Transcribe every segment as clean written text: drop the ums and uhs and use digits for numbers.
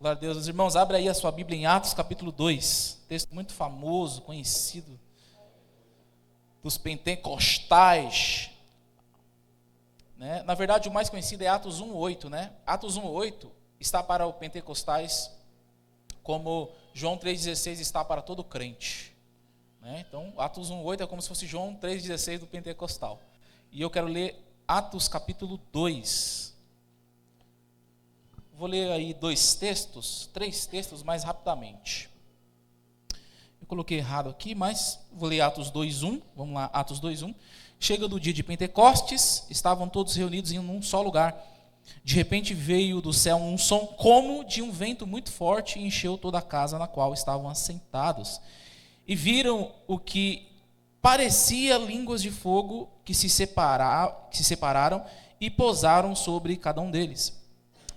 Glória a Deus. Os irmãos, abre aí a sua Bíblia em Atos capítulo 2. Texto muito famoso, conhecido dos pentecostais. Né? Na verdade, o mais conhecido é Atos 1:8, né? Atos 1:8 está para os pentecostais como João 3,16 está para todo crente. Né? Então, Atos 1:8 é como se fosse João 3,16 do pentecostal. E eu quero ler Atos capítulo 2. Vou ler aí três textos mais rapidamente. Eu coloquei errado aqui, mas vou ler Atos 2:1. Vamos lá, Atos 2:1. Chega do dia de Pentecostes, estavam todos reunidos em um só lugar. De repente veio do céu um som como de um vento muito forte e encheu toda a casa na qual estavam assentados. E viram o que parecia línguas de fogo que se separaram e pousaram sobre cada um deles.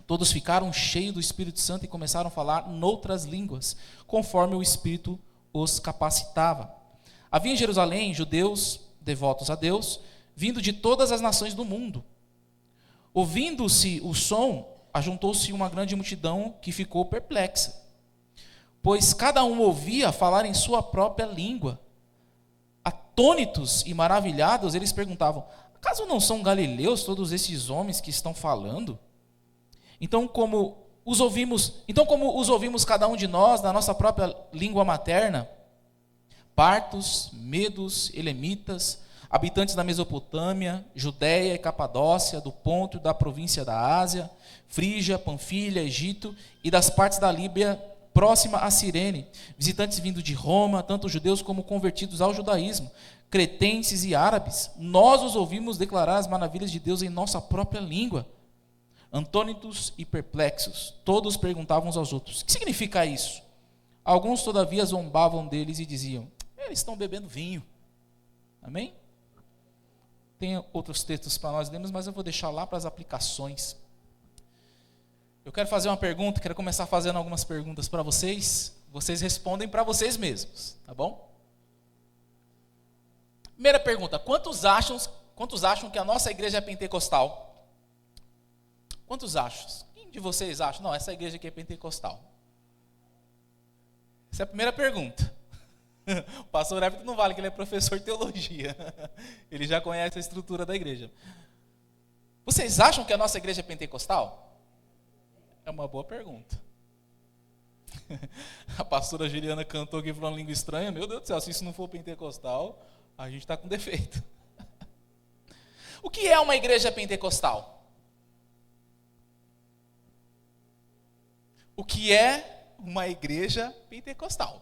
Todos ficaram cheios do Espírito Santo e começaram a falar noutras línguas, conforme o Espírito os capacitava. Havia em Jerusalém judeus devotos a Deus, vindo de todas as nações do mundo. Ouvindo-se o som, ajuntou-se uma grande multidão que ficou perplexa, pois cada um ouvia falar em sua própria língua. Atônitos e maravilhados, eles perguntavam: acaso não são galileus todos esses homens que estão falando? Então, como os ouvimos cada um de nós na nossa própria língua materna, partos, medos, elemitas, habitantes da Mesopotâmia, Judéia e Capadócia, do Ponto e da província da Ásia, Frígia, Panfilha, Egito e das partes da Líbia próxima a Cirene, visitantes vindos de Roma, tanto judeus como convertidos ao judaísmo, cretenses e árabes, nós os ouvimos declarar as maravilhas de Deus em nossa própria língua. Antônitos e perplexos, todos perguntavam uns aos outros: o que significa isso? Alguns, todavia, zombavam deles e diziam: eles estão bebendo vinho. Amém? Tem outros textos para nós lermos, mas eu vou deixar lá para as aplicações. Eu quero fazer uma pergunta, quero começar fazendo algumas perguntas para vocês. Vocês respondem para vocês mesmos, tá bom? Primeira pergunta: quantos acham que a nossa igreja é pentecostal? Quantos acham? Quem de vocês acha? Não, essa igreja aqui é pentecostal. Essa é a primeira pergunta. O pastor Everton não vale que ele é professor de teologia. Ele já conhece a estrutura da igreja. Vocês acham que a nossa igreja é pentecostal? É uma boa pergunta. A pastora Juliana cantou aqui falando língua estranha. Meu Deus do céu, se isso não for pentecostal, a gente está com defeito. O que é uma igreja pentecostal? O que é uma igreja pentecostal?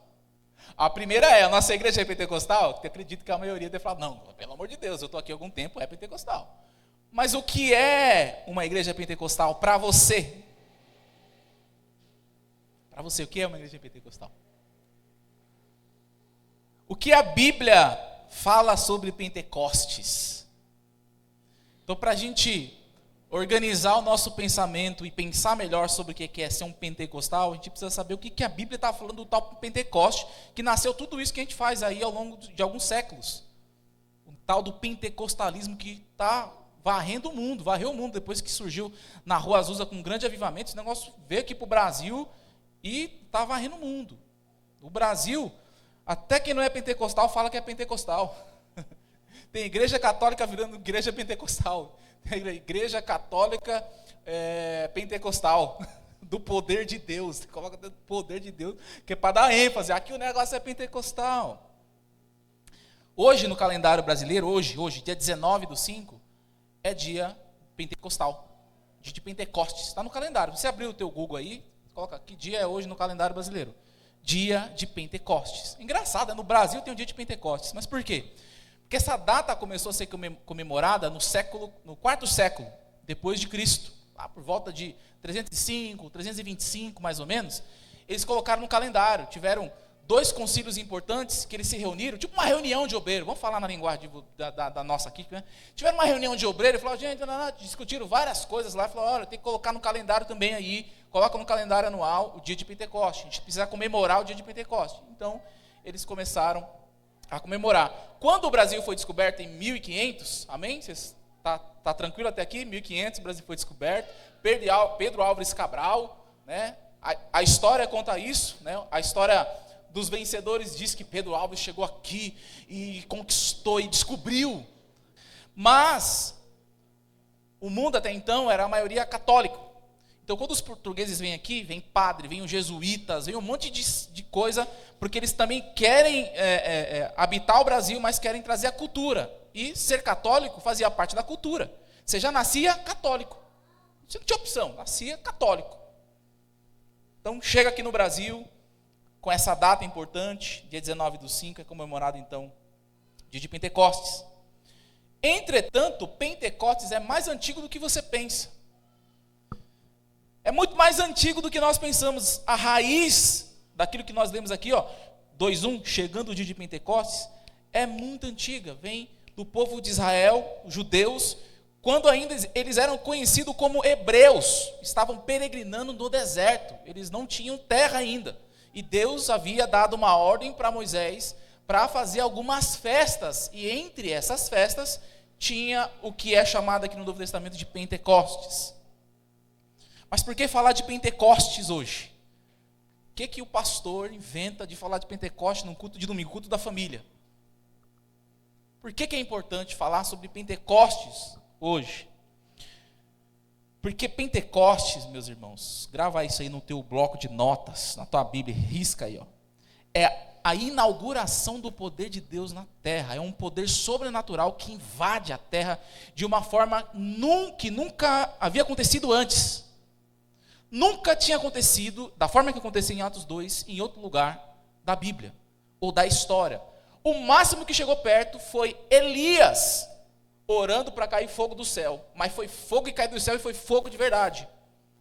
A primeira é: a nossa igreja é pentecostal? Eu acredito que a maioria deve falar: não, pelo amor de Deus, eu estou aqui há algum tempo, é pentecostal. Mas o que é uma igreja pentecostal para você? Para você, o que é uma igreja pentecostal? O que a Bíblia fala sobre Pentecostes? Então, para a gente organizar o nosso pensamento e pensar melhor sobre o que é ser um pentecostal, a gente precisa saber o que a Bíblia está falando do tal Pentecoste, que nasceu tudo isso que a gente faz aí ao longo de alguns séculos. O tal do pentecostalismo que está varreu o mundo, depois que surgiu na Rua Azusa com um grande avivamento. Esse negócio veio aqui para o Brasil e está varrendo o mundo. O Brasil, até quem não é pentecostal fala que é pentecostal. Tem igreja católica virando igreja pentecostal. Tem igreja católica pentecostal, do poder de Deus. Coloca do poder de Deus, que é para dar ênfase. Aqui o negócio é pentecostal. Hoje no calendário brasileiro, hoje, dia 19/5, é dia pentecostal. Dia de Pentecostes. Está no calendário. Você abriu o teu Google aí, coloca que dia é hoje no calendário brasileiro. Dia de Pentecostes. Engraçado, no Brasil tem um dia de Pentecostes. Mas por quê? Porque essa data começou a ser comemorada no quarto século depois de Cristo, lá por volta de 305, 325 mais ou menos. Eles colocaram no calendário, tiveram 2 concílios importantes que eles se reuniram, tipo uma reunião de obreiro, vamos falar na linguagem da nossa aqui, né? Tiveram uma reunião de obreiro e falaram: gente, discutiram várias coisas lá, e falaram: olha, tem que colocar no calendário também aí, coloca no calendário anual o dia de Pentecoste, a gente precisa comemorar o dia de Pentecoste. Então, eles começaram a comemorar. Quando o Brasil foi descoberto em 1500, amém? Vocês tá tranquilo até aqui? 1500, o Brasil foi descoberto. Pedro Álvares Cabral, né? A história conta isso, né? A história dos vencedores diz que Pedro Alves chegou aqui e conquistou e descobriu. Mas o mundo até então era a maioria católico. Então, quando os portugueses vêm aqui, vem padre, vem os jesuítas, vem um monte de coisa, porque eles também querem habitar o Brasil, mas querem trazer a cultura. E ser católico fazia parte da cultura. Você já nascia católico. Você não tinha opção, nascia católico. Então, chega aqui no Brasil, com essa data importante, dia 19/5, é comemorado, então, dia de Pentecostes. Entretanto, Pentecostes é mais antigo do que você pensa. É muito mais antigo do que nós pensamos. A raiz daquilo que nós lemos aqui, 2:1, chegando o dia de Pentecostes, é muito antiga. Vem do povo de Israel, judeus, quando ainda eles eram conhecidos como hebreus. Estavam peregrinando no deserto. Eles não tinham terra ainda. E Deus havia dado uma ordem para Moisés para fazer algumas festas. E entre essas festas tinha o que é chamado aqui no Novo Testamento de Pentecostes. Mas por que falar de Pentecostes hoje? O que o pastor inventa de falar de Pentecostes num culto de domingo, culto da família? Por que é importante falar sobre Pentecostes hoje? Porque Pentecostes, meus irmãos, grava isso aí no teu bloco de notas, na tua Bíblia, risca aí, é a inauguração do poder de Deus na terra. É um poder sobrenatural que invade a terra de uma forma que nunca havia acontecido antes. Nunca tinha acontecido, da forma que aconteceu em Atos 2, em outro lugar da Bíblia, ou da história. O máximo que chegou perto foi Elias orando para cair fogo do céu. Mas foi fogo que caiu do céu e foi fogo de verdade.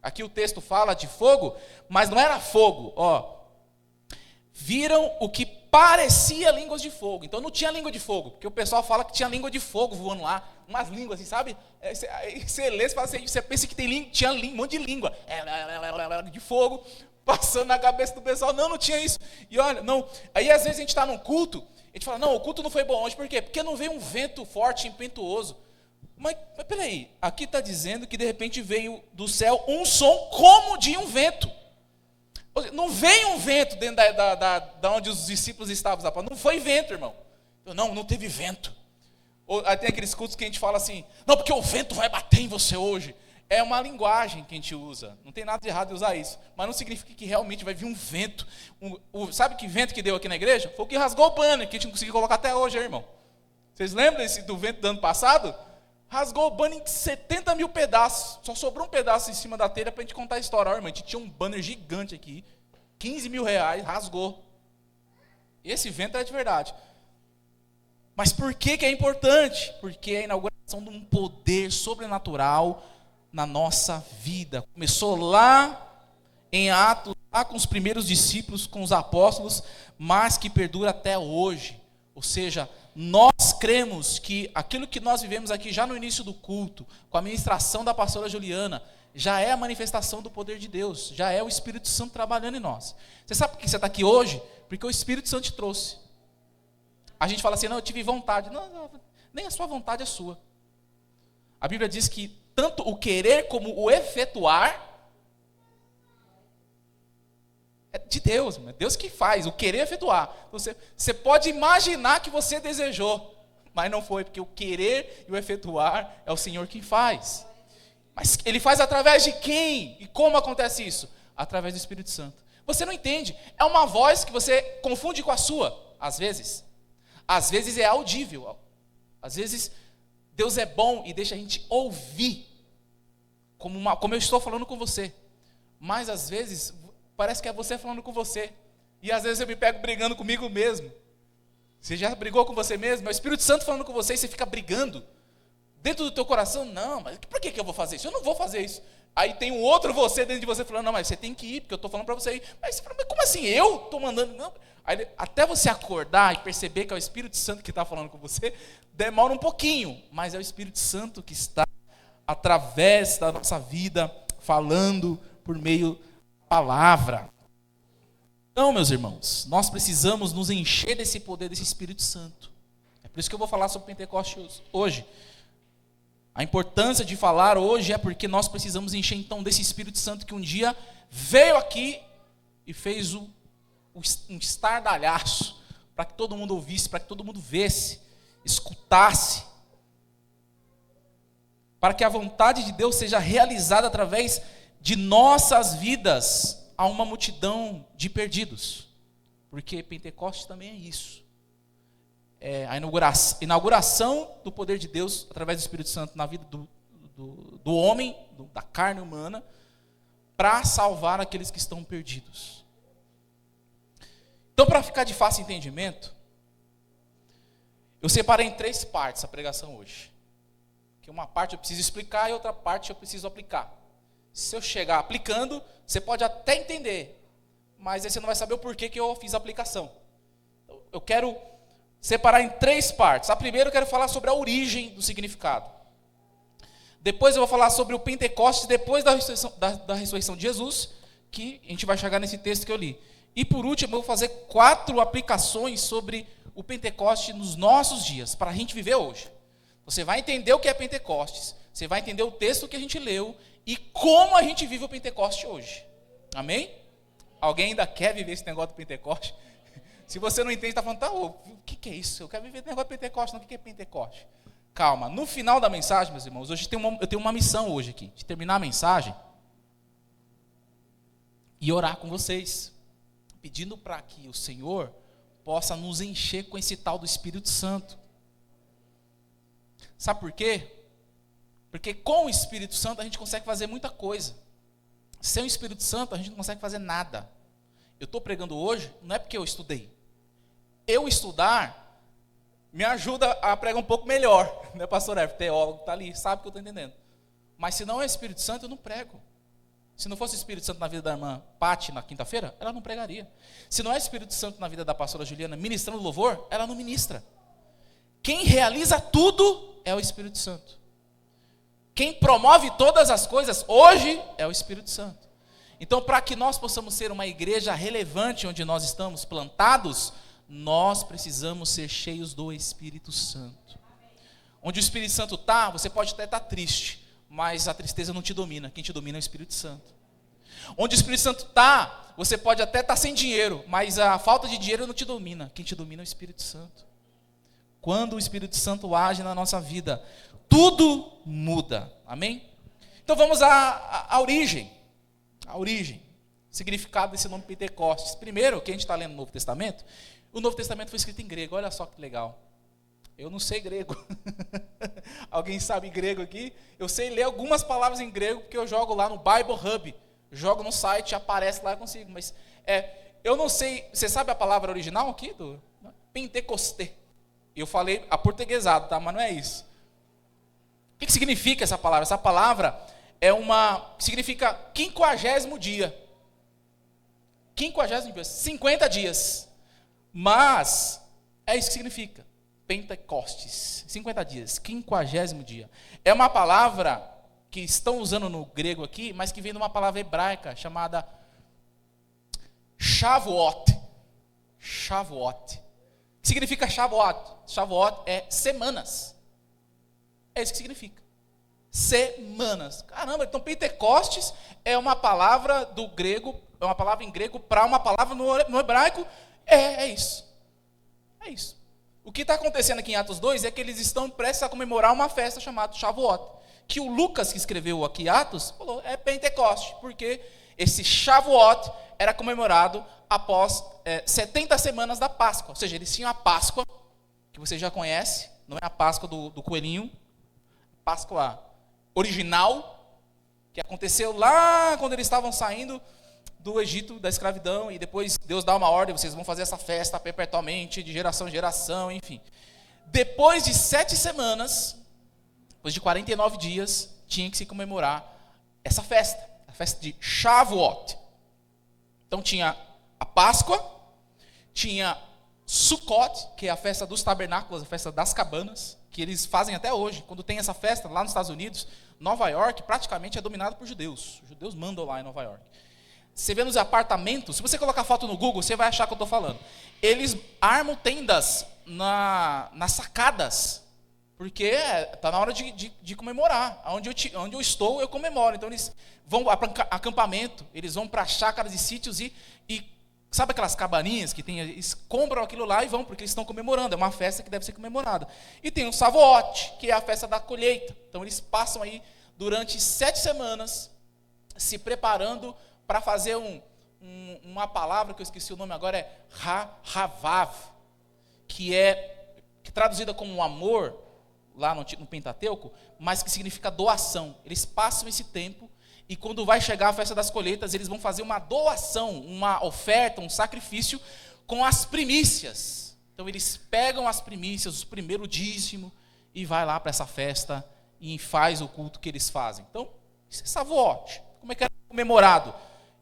Aqui o texto fala de fogo, mas não era fogo. Viram o que parecia línguas de fogo. Então não tinha língua de fogo, porque o pessoal fala que tinha língua de fogo voando lá. Umas línguas assim, sabe? Você lê, você pensa que tinha um monte de língua de fogo passando na cabeça do pessoal. Não tinha isso. E olha, não. Aí às vezes a gente está num culto, a gente fala, não, o culto não foi bom hoje. Por quê? Porque não veio um vento forte, impetuoso. Mas peraí, aqui está dizendo que de repente veio do céu um som como de um vento. Não veio um vento dentro da onde os discípulos estavam. Não foi vento, irmão. Não teve vento. Aí tem aqueles cultos que a gente fala assim, não, porque o vento vai bater em você hoje. É uma linguagem que a gente usa. Não tem nada de errado em usar isso. Mas não significa que realmente vai vir um vento. Sabe que vento que deu aqui na igreja? Foi o que rasgou o banner, que a gente não conseguiu colocar até hoje, irmão. Vocês lembram do vento do ano passado? Rasgou o banner em 70 mil pedaços. Só sobrou um pedaço em cima da telha para a gente contar a história. Irmão, a gente tinha um banner gigante aqui. 15 mil reais, rasgou. Esse vento é de verdade. Mas por que é importante? Porque é a inauguração de um poder sobrenatural na nossa vida. Começou lá em Atos, lá com os primeiros discípulos, com os apóstolos, mas que perdura até hoje. Ou seja, nós cremos que aquilo que nós vivemos aqui já no início do culto, com a ministração da pastora Juliana, já é a manifestação do poder de Deus, já é o Espírito Santo trabalhando em nós. Você sabe por que você está aqui hoje? Porque o Espírito Santo te trouxe. A gente fala assim, não, eu tive vontade. Não, nem a sua vontade é sua. A Bíblia diz que tanto o querer como o efetuar é de Deus, é Deus que faz, o querer efetuar. Você pode imaginar que você desejou, mas não foi, porque o querer e o efetuar é o Senhor quem faz. Mas Ele faz através de quem? E como acontece isso? Através do Espírito Santo. Você não entende, é uma voz que você confunde com a sua, às vezes. Às vezes é audível, às vezes Deus é bom e deixa a gente ouvir, como eu estou falando com você. Mas às vezes parece que é você falando com você. E às vezes eu me pego brigando comigo mesmo. Você já brigou com você mesmo? É o Espírito Santo falando com você e você fica brigando. Dentro do teu coração, não, mas por que eu vou fazer isso? Eu não vou fazer isso. Aí tem um outro você dentro de você falando, não, mas você tem que ir, porque eu estou falando para você ir. Mas você fala, mas como assim? Eu estou mandando? Não. Aí, até você acordar e perceber que é o Espírito Santo que está falando com você, demora um pouquinho. Mas é o Espírito Santo que está, através da nossa vida, falando por meio da palavra. Então, meus irmãos, nós precisamos nos encher desse poder, desse Espírito Santo. É por isso que eu vou falar sobre Pentecostes hoje. A importância de falar hoje é porque nós precisamos encher então desse Espírito Santo que um dia veio aqui e fez um estardalhaço para que todo mundo ouvisse, para que todo mundo visse, escutasse, para que a vontade de Deus seja realizada através de nossas vidas a uma multidão de perdidos. Porque Pentecostes também é isso. É a inauguração do poder de Deus através do Espírito Santo na vida do homem, da carne humana, para salvar aqueles que estão perdidos. Então, para ficar de fácil entendimento, eu separei em 3 partes a pregação hoje. Que uma parte eu preciso explicar e outra parte eu preciso aplicar. Se eu chegar aplicando, você pode até entender, mas aí você não vai saber o porquê que eu fiz a aplicação. Eu quero separar em 3 partes. A primeira eu quero falar sobre a origem do significado. Depois eu vou falar sobre o Pentecostes, depois da ressurreição de Jesus, que a gente vai chegar nesse texto que eu li. E por último eu vou fazer 4 aplicações sobre o Pentecostes nos nossos dias, para a gente viver hoje. Você vai entender o que é Pentecostes, você vai entender o texto que a gente leu e como a gente vive o Pentecostes hoje. Amém? Alguém ainda quer viver esse negócio do Pentecostes? Se você não entende, está falando, tá, o que é isso? Eu quero viver o negócio do Pentecostes, não, o que é Pentecostes? Calma, no final da mensagem, meus irmãos, hoje eu tenho uma missão hoje aqui, de terminar a mensagem e orar com vocês, pedindo para que o Senhor possa nos encher com esse tal do Espírito Santo. Sabe por quê? Porque com o Espírito Santo a gente consegue fazer muita coisa. Sem o Espírito Santo a gente não consegue fazer nada. Eu estou pregando hoje, não é porque eu estudei. Eu estudar me ajuda a pregar um pouco melhor, né, pastor F, teólogo, está ali, sabe o que eu estou entendendo. Mas se não é o Espírito Santo, eu não prego. Se não fosse o Espírito Santo na vida da irmã Pati na quinta-feira, ela não pregaria. Se não é o Espírito Santo na vida da pastora Juliana ministrando louvor, ela não ministra. Quem realiza tudo é o Espírito Santo. Quem promove todas as coisas hoje é o Espírito Santo. Então, para que nós possamos ser uma igreja relevante onde nós estamos plantados, nós precisamos ser cheios do Espírito Santo. Onde o Espírito Santo está, você pode até estar triste, mas a tristeza não te domina. Quem te domina é o Espírito Santo. Onde o Espírito Santo está, você pode até estar sem dinheiro, mas a falta de dinheiro não te domina. Quem te domina é o Espírito Santo. Quando o Espírito Santo age na nossa vida, tudo muda. Amém? Então vamos à origem. A origem, o significado desse nome Pentecostes. Primeiro, que a gente está lendo no Novo Testamento, o Novo Testamento foi escrito em grego. Olha só que legal. Eu não sei grego. Alguém sabe grego aqui? Eu sei ler algumas palavras em grego, porque eu jogo lá no Bible Hub. Jogo no site, aparece lá, eu consigo. Mas eu não sei, você sabe a palavra original aqui? Pentecosté. Eu falei aportuguesado, tá? Mas não é isso. O que significa essa palavra? Essa palavra significa 50º dia. 50º dia, 50 dias. Mas é isso que significa. Pentecostes, 50 dias, 50º dia. É uma palavra que estão usando no grego aqui, mas que vem de uma palavra hebraica chamada Shavuot. Shavuot. O que significa Shavuot? Shavuot é semanas. É isso que significa. Semanas. Caramba, então Pentecostes é uma palavra do grego, é uma palavra em grego para uma palavra no hebraico. É isso. É isso. O que está acontecendo aqui em Atos 2 é que eles estão prestes a comemorar uma festa chamada Shavuot, que o Lucas, que escreveu aqui Atos, falou, é Pentecoste, porque esse Shavuot era comemorado após 70 semanas da Páscoa. Ou seja, eles tinham a Páscoa, que você já conhece, não é a Páscoa do coelhinho, Páscoa original, que aconteceu lá quando eles estavam saindo do Egito, da escravidão, e depois Deus dá uma ordem, vocês vão fazer essa festa perpetuamente, de geração em geração, enfim. Depois de 7 semanas, depois de 49 dias, tinha que se comemorar essa festa, a festa de Shavuot. Então tinha a Páscoa, tinha Sukkot, que é a festa dos tabernáculos, a festa das cabanas, que eles fazem até hoje. Quando tem essa festa lá nos Estados Unidos, Nova York praticamente é dominado por judeus. Os judeus mandam lá em Nova York. Você vê nos apartamentos, se você colocar foto no Google, você vai achar que eu estou falando. Eles armam tendas nas sacadas, Porque está na hora de comemorar. Onde eu estou, eu comemoro. Então eles vão para acampamento, eles vão para chácaras e sítios e sabe aquelas cabaninhas que tem? Eles compram aquilo lá e vão, porque eles estão comemorando. É uma festa que deve ser comemorada. E tem o Shavuot, que é a festa da colheita. Então eles passam aí durante 7 semanas se preparando para fazer uma palavra que eu esqueci o nome agora, é Havav, que é traduzida como amor, lá no Pentateuco, mas que significa doação. Eles passam esse tempo e quando vai chegar a festa das colheitas, eles vão fazer uma doação, uma oferta, um sacrifício com as primícias. Então eles pegam as primícias, o primeiro dízimo, e vai lá para essa festa e faz o culto que eles fazem. Então, isso é Shavuot. Como é que era comemorado?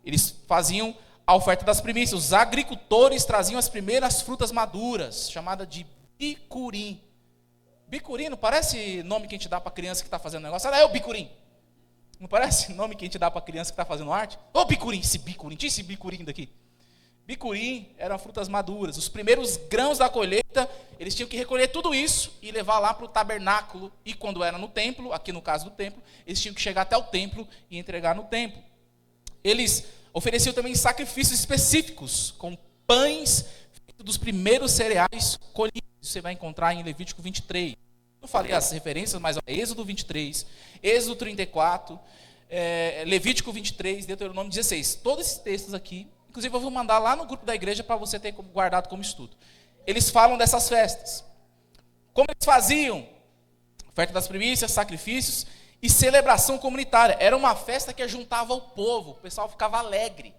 Eles faziam a oferta das primícias. Os agricultores traziam as primeiras frutas maduras, chamada de bicurim. Bicurim, não parece nome que a gente dá para criança que está fazendo negócio? Ela é o bicurim. Não parece nome que a gente dá para criança que está fazendo arte? Ô bicurim, tira esse bicurim daqui. Bicurim eram frutas maduras. Os primeiros grãos da colheita, eles tinham que recolher tudo isso e levar lá para o tabernáculo. E quando era no templo, aqui no caso do templo, eles tinham que chegar até o templo e entregar no templo. Eles ofereciam também sacrifícios específicos, com pães feitos dos primeiros cereais colhidos. Você vai encontrar em Levítico 23. Não falei as referências, mas Êxodo 23, Êxodo 34, Levítico 23, Deuteronômio 16. Todos esses textos aqui, inclusive eu vou mandar lá no grupo da igreja para você ter guardado como estudo. Eles falam dessas festas. Como eles faziam? Oferta das primícias, sacrifícios e celebração comunitária. Era uma festa que juntava o povo, o pessoal ficava alegre.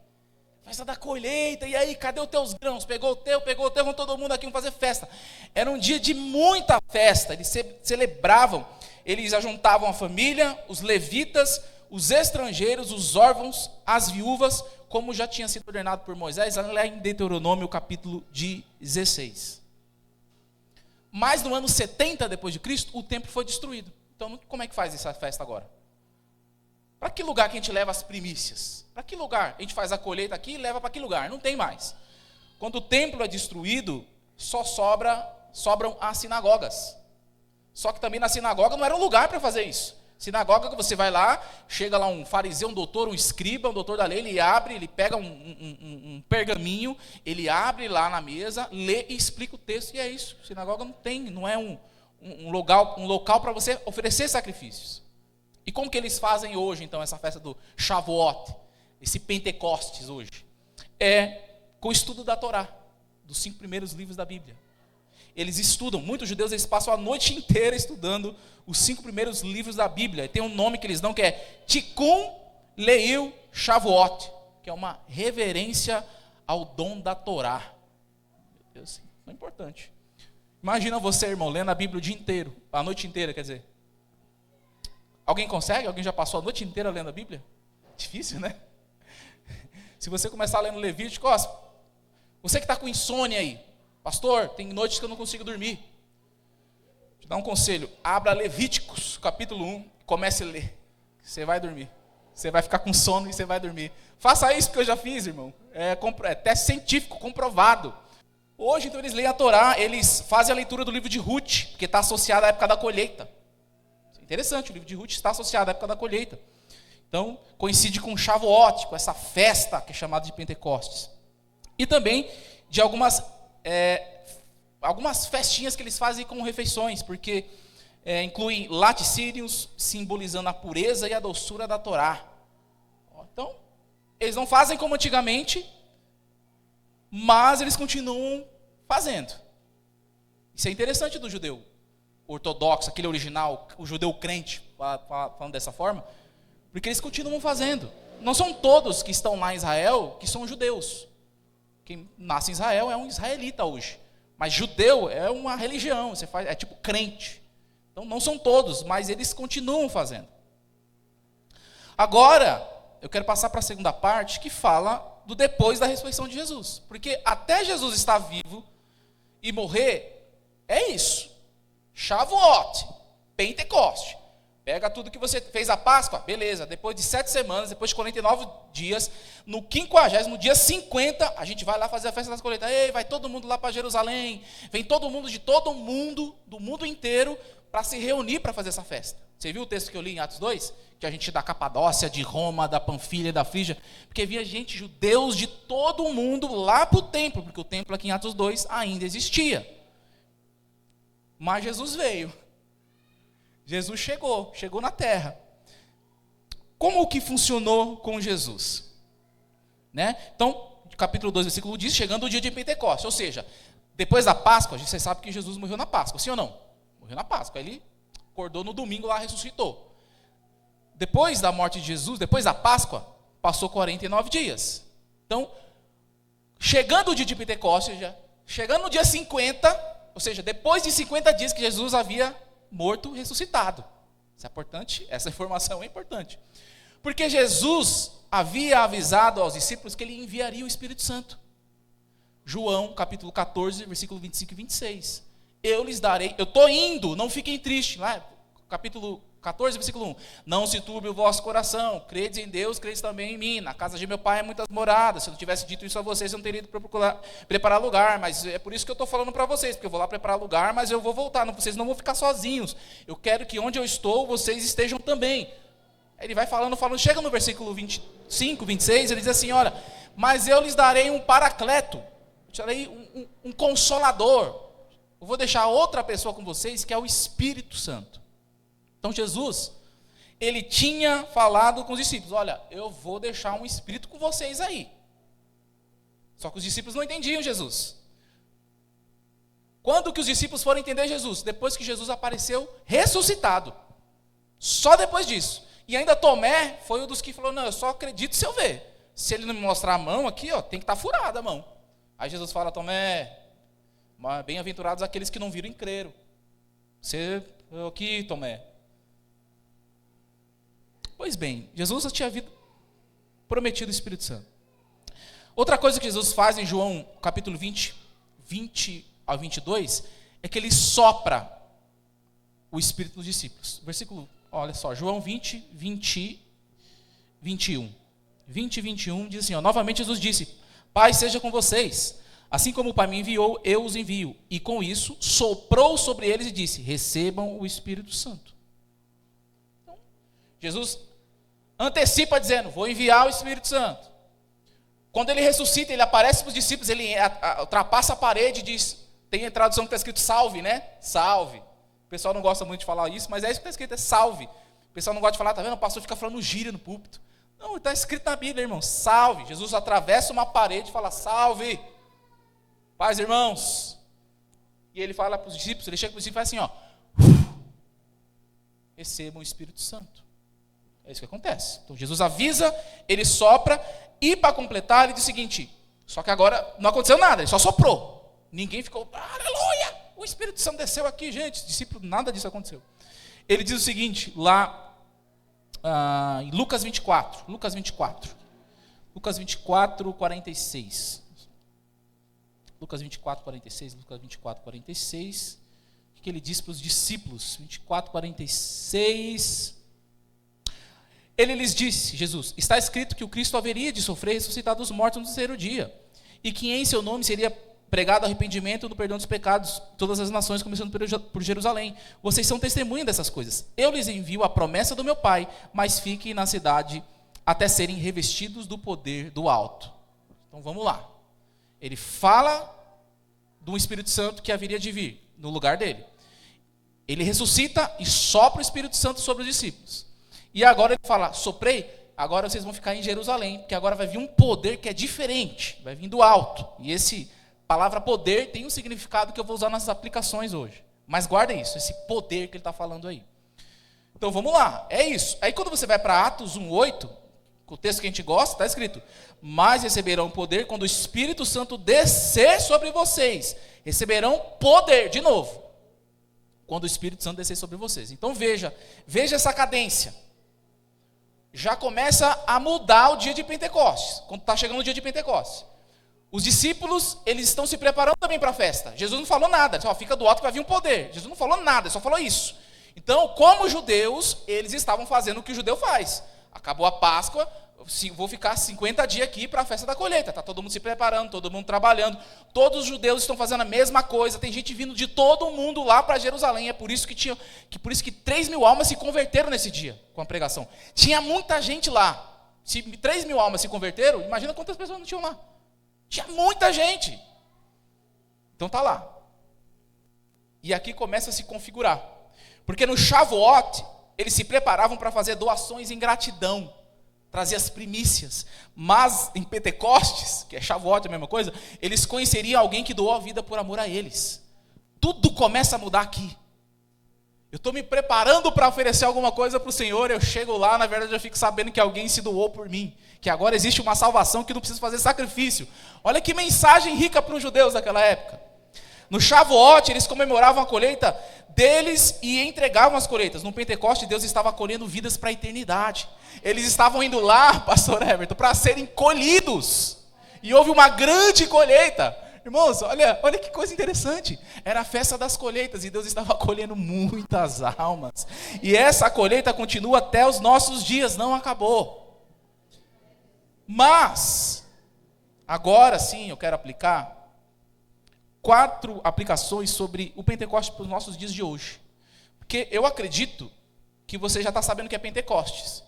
Festa da colheita, e aí, cadê os teus grãos? Pegou o teu, vamos todo mundo aqui, vamos fazer festa. Era um dia de muita festa, eles celebravam, eles ajuntavam a família, os levitas, os estrangeiros, os órfãos, as viúvas, como já tinha sido ordenado por Moisés, lá em Deuteronômio, capítulo 16. Mas no ano 70 depois de Cristo, o templo foi destruído. Então, como é que faz essa festa agora? Para que lugar que a gente leva as primícias? Para que lugar? A gente faz a colheita aqui e leva para que lugar? Não tem mais. Quando o templo é destruído, só sobram as sinagogas. Só que também na sinagoga não era um lugar para fazer isso. Sinagoga, você vai lá, chega lá um fariseu, um doutor, um escriba, um doutor da lei, ele abre, ele pega um pergaminho, ele abre lá na mesa, lê e explica o texto, e é isso. Sinagoga não é um local para você oferecer sacrifícios. E como que eles fazem hoje, então, essa festa do Shavuot, esse Pentecostes hoje? É com o estudo da Torá, dos 5 primeiros livros da Bíblia. Eles estudam, muitos judeus eles passam a noite inteira estudando os 5 primeiros livros da Bíblia. E tem um nome que eles dão que é Tikkun Leil Shavuot, que é uma reverência ao dom da Torá. Meu Deus, isso é importante. Imagina você, irmão, lendo a Bíblia o dia inteiro, a noite inteira, quer dizer. Alguém consegue? Alguém já passou a noite inteira lendo a Bíblia? Difícil, né? Se você começar lendo Levítico, você que está com insônia aí, pastor, tem noites que eu não consigo dormir. Vou te dar um conselho, abra Levíticos, capítulo 1, e comece a ler. Você vai dormir. Você vai ficar com sono e você vai dormir. Faça isso que eu já fiz, irmão. É teste científico, comprovado. Hoje, então, eles leem a Torá, eles fazem a leitura do livro de Ruth, porque está associado à época da colheita. Interessante, o livro de Ruth está associado à época da colheita. Então, coincide com Shavuot, com essa festa que é chamada de Pentecostes. E também de algumas festinhas que eles fazem com refeições, porque incluem laticínios, simbolizando a pureza e a doçura da Torá. Então, eles não fazem como antigamente, mas eles continuam fazendo. Isso é interessante do judeu ortodoxo, aquele original, o judeu crente, falando dessa forma, porque eles continuam fazendo. Não são todos que estão lá em Israel que são judeus. Quem nasce em Israel é um israelita hoje. Mas judeu é uma religião, é tipo crente. Então não são todos, mas eles continuam fazendo. Agora, eu quero passar para a segunda parte, que fala do depois da ressurreição de Jesus. Porque até Jesus estar vivo e morrer, é isso. Shavuot, Pentecoste. Pega tudo que você fez a Páscoa, beleza. Depois de 7 semanas, depois de 49 dias, no 50º, no dia 50, a gente vai lá fazer a festa das colheitas. Ei, vai todo mundo lá para Jerusalém. Vem todo mundo do mundo inteiro, para se reunir para fazer essa festa. Você viu o texto que eu li em Atos 2? Que a gente da Capadócia, de Roma, da Panfilha, da Frígia, porque via gente, judeus de todo o mundo lá para o templo, porque o templo aqui em Atos 2 ainda existia. Mas Jesus veio. Jesus chegou na terra. Como que funcionou com Jesus? Né? Então, capítulo 2, versículo 1 diz, chegando o dia de Pentecostes, ou seja, depois da Páscoa, você sabe que Jesus morreu na Páscoa, sim ou não? Morreu na Páscoa, ele acordou no domingo lá, ressuscitou. Depois da morte de Jesus, depois da Páscoa, passou 49 dias. Então, chegando o dia de Pentecostes, chegando no dia 50, ou seja, depois de 50 dias que Jesus havia morto, ressuscitado. Isso é importante, essa informação é importante. Porque Jesus havia avisado aos discípulos que ele enviaria o Espírito Santo. João, capítulo 14, versículo 25 e 26. Eu lhes darei, eu estou indo, não fiquem tristes. Lá, capítulo 14, versículo 1. Não se turbe o vosso coração, credes em Deus, credes também em mim. Na casa de meu pai há muitas moradas. Se eu não tivesse dito isso a vocês, eu não teria ido preparar lugar. Mas é por isso que eu estou falando para vocês, porque eu vou lá preparar lugar, mas eu vou voltar. Vocês não vão ficar sozinhos. Eu quero que onde eu estou, vocês estejam também. Ele vai falando, chega no versículo 25, 26, ele diz assim, olha, mas eu lhes darei um paracleto, eu te darei um consolador. Eu vou deixar outra pessoa com vocês, que é o Espírito Santo. Então Jesus, ele tinha falado com os discípulos, olha, eu vou deixar um Espírito com vocês aí. Só que os discípulos não entendiam Jesus. Quando que os discípulos foram entender Jesus? Depois que Jesus apareceu ressuscitado. Só depois disso. E ainda Tomé foi um dos que falou, não, eu só acredito se eu ver. Se ele não me mostrar a mão aqui, ó, tem que estar furada a mão. Aí Jesus fala, Tomé, bem-aventurados aqueles que não viram e creram. Você, aqui, Tomé. Pois bem, Jesus tinha prometido o Espírito Santo. Outra coisa que Jesus faz em João, capítulo 20 ao 22, é que ele sopra o Espírito dos discípulos. Versículo, olha só, João 20, 21. 20 e 21 diz assim, ó, novamente Jesus disse, Pai seja com vocês, assim como o Pai me enviou, eu os envio. E com isso, soprou sobre eles e disse, recebam o Espírito Santo. Então, Jesus antecipa dizendo, vou enviar o Espírito Santo. Quando ele ressuscita, ele aparece para os discípulos, ele ultrapassa a parede e diz, tem a tradução que está escrito salve, né? Salve. O pessoal não gosta muito de falar isso, mas é isso que está escrito, é salve. O pessoal não gosta de falar, tá vendo? O pastor fica falando gíria no púlpito. Não, está escrito na Bíblia, irmão, salve. Jesus atravessa uma parede e fala, salve. Paz, irmãos. E ele fala para os discípulos, ele chega para os discípulos e fala assim, ó, recebam o Espírito Santo. É isso que acontece. Então Jesus avisa, ele sopra, e para completar, ele diz o seguinte, só que agora não aconteceu nada, ele só soprou. Ninguém ficou, aleluia, o Espírito Santo desceu aqui, gente. Discípulo, nada disso aconteceu. Ele diz o seguinte, lá em Lucas 24, 46. Lucas 24, 46. O que ele diz para os discípulos? 24, 46. Ele lhes disse, Jesus, está escrito que o Cristo haveria de sofrer e ressuscitar dos mortos no terceiro dia, e que em seu nome seria pregado arrependimento no perdão dos pecados, todas as nações, começando por Jerusalém. Vocês são testemunhas dessas coisas. Eu lhes envio a promessa do meu Pai, mas fiquem na cidade até serem revestidos do poder do alto. Então vamos lá. Ele fala do Espírito Santo que haveria de vir no lugar dele. Ele ressuscita e sopra o Espírito Santo sobre os discípulos. E agora ele fala, soprei, agora vocês vão ficar em Jerusalém, porque agora vai vir um poder que é diferente, vai vir do alto. E esse palavra poder tem um significado que eu vou usar nas aplicações hoje. Mas guarda isso, esse poder que ele está falando aí. Então vamos lá, é isso. Aí quando você vai para Atos 1:8, o texto que a gente gosta, está escrito, mas receberão poder quando o Espírito Santo descer sobre vocês. Receberão poder, de novo, quando o Espírito Santo descer sobre vocês. Então veja essa cadência. Já começa a mudar o dia de Pentecostes, quando está chegando o dia de Pentecostes. Os discípulos, eles estão se preparando também para a festa. Jesus não falou nada, só fica do alto que vai vir um poder. Jesus não falou nada, só falou isso. Então, como judeus, eles estavam fazendo o que o judeu faz. Acabou a Páscoa, vou ficar 50 dias aqui para a festa da colheita. Está todo mundo se preparando, todo mundo trabalhando. Todos os judeus estão fazendo a mesma coisa. Tem gente vindo de todo mundo lá para Jerusalém. É por isso que 3.000 almas se converteram nesse dia com a pregação. Tinha muita gente lá. Se 3.000 almas se converteram, imagina quantas pessoas não tinham lá. Tinha muita gente. Então tá lá. E aqui começa a se configurar. Porque no Shavuot, eles se preparavam para fazer doações em gratidão. Trazer as primícias. Mas em Pentecostes, que é Shavuot, a mesma coisa, eles conheceriam alguém que doou a vida por amor a eles. Tudo começa a mudar aqui. Eu estou me preparando para oferecer alguma coisa para o Senhor, eu chego lá, na verdade eu fico sabendo que alguém se doou por mim. Que agora existe uma salvação que não precisa fazer sacrifício. Olha que mensagem rica para os judeus daquela época. No Shavuot, eles comemoravam a colheita deles e entregavam as colheitas. No Pentecoste, Deus estava colhendo vidas para a eternidade. Eles estavam indo lá, pastor Everton, para serem colhidos. E houve uma grande colheita. Irmãos, olha que coisa interessante. Era a festa das colheitas e Deus estava colhendo muitas almas. E essa colheita continua até os nossos dias, não acabou. Mas, agora sim eu quero aplicar 4 aplicações sobre o Pentecostes para os nossos dias de hoje. Porque eu acredito que você já está sabendo o que é Pentecostes.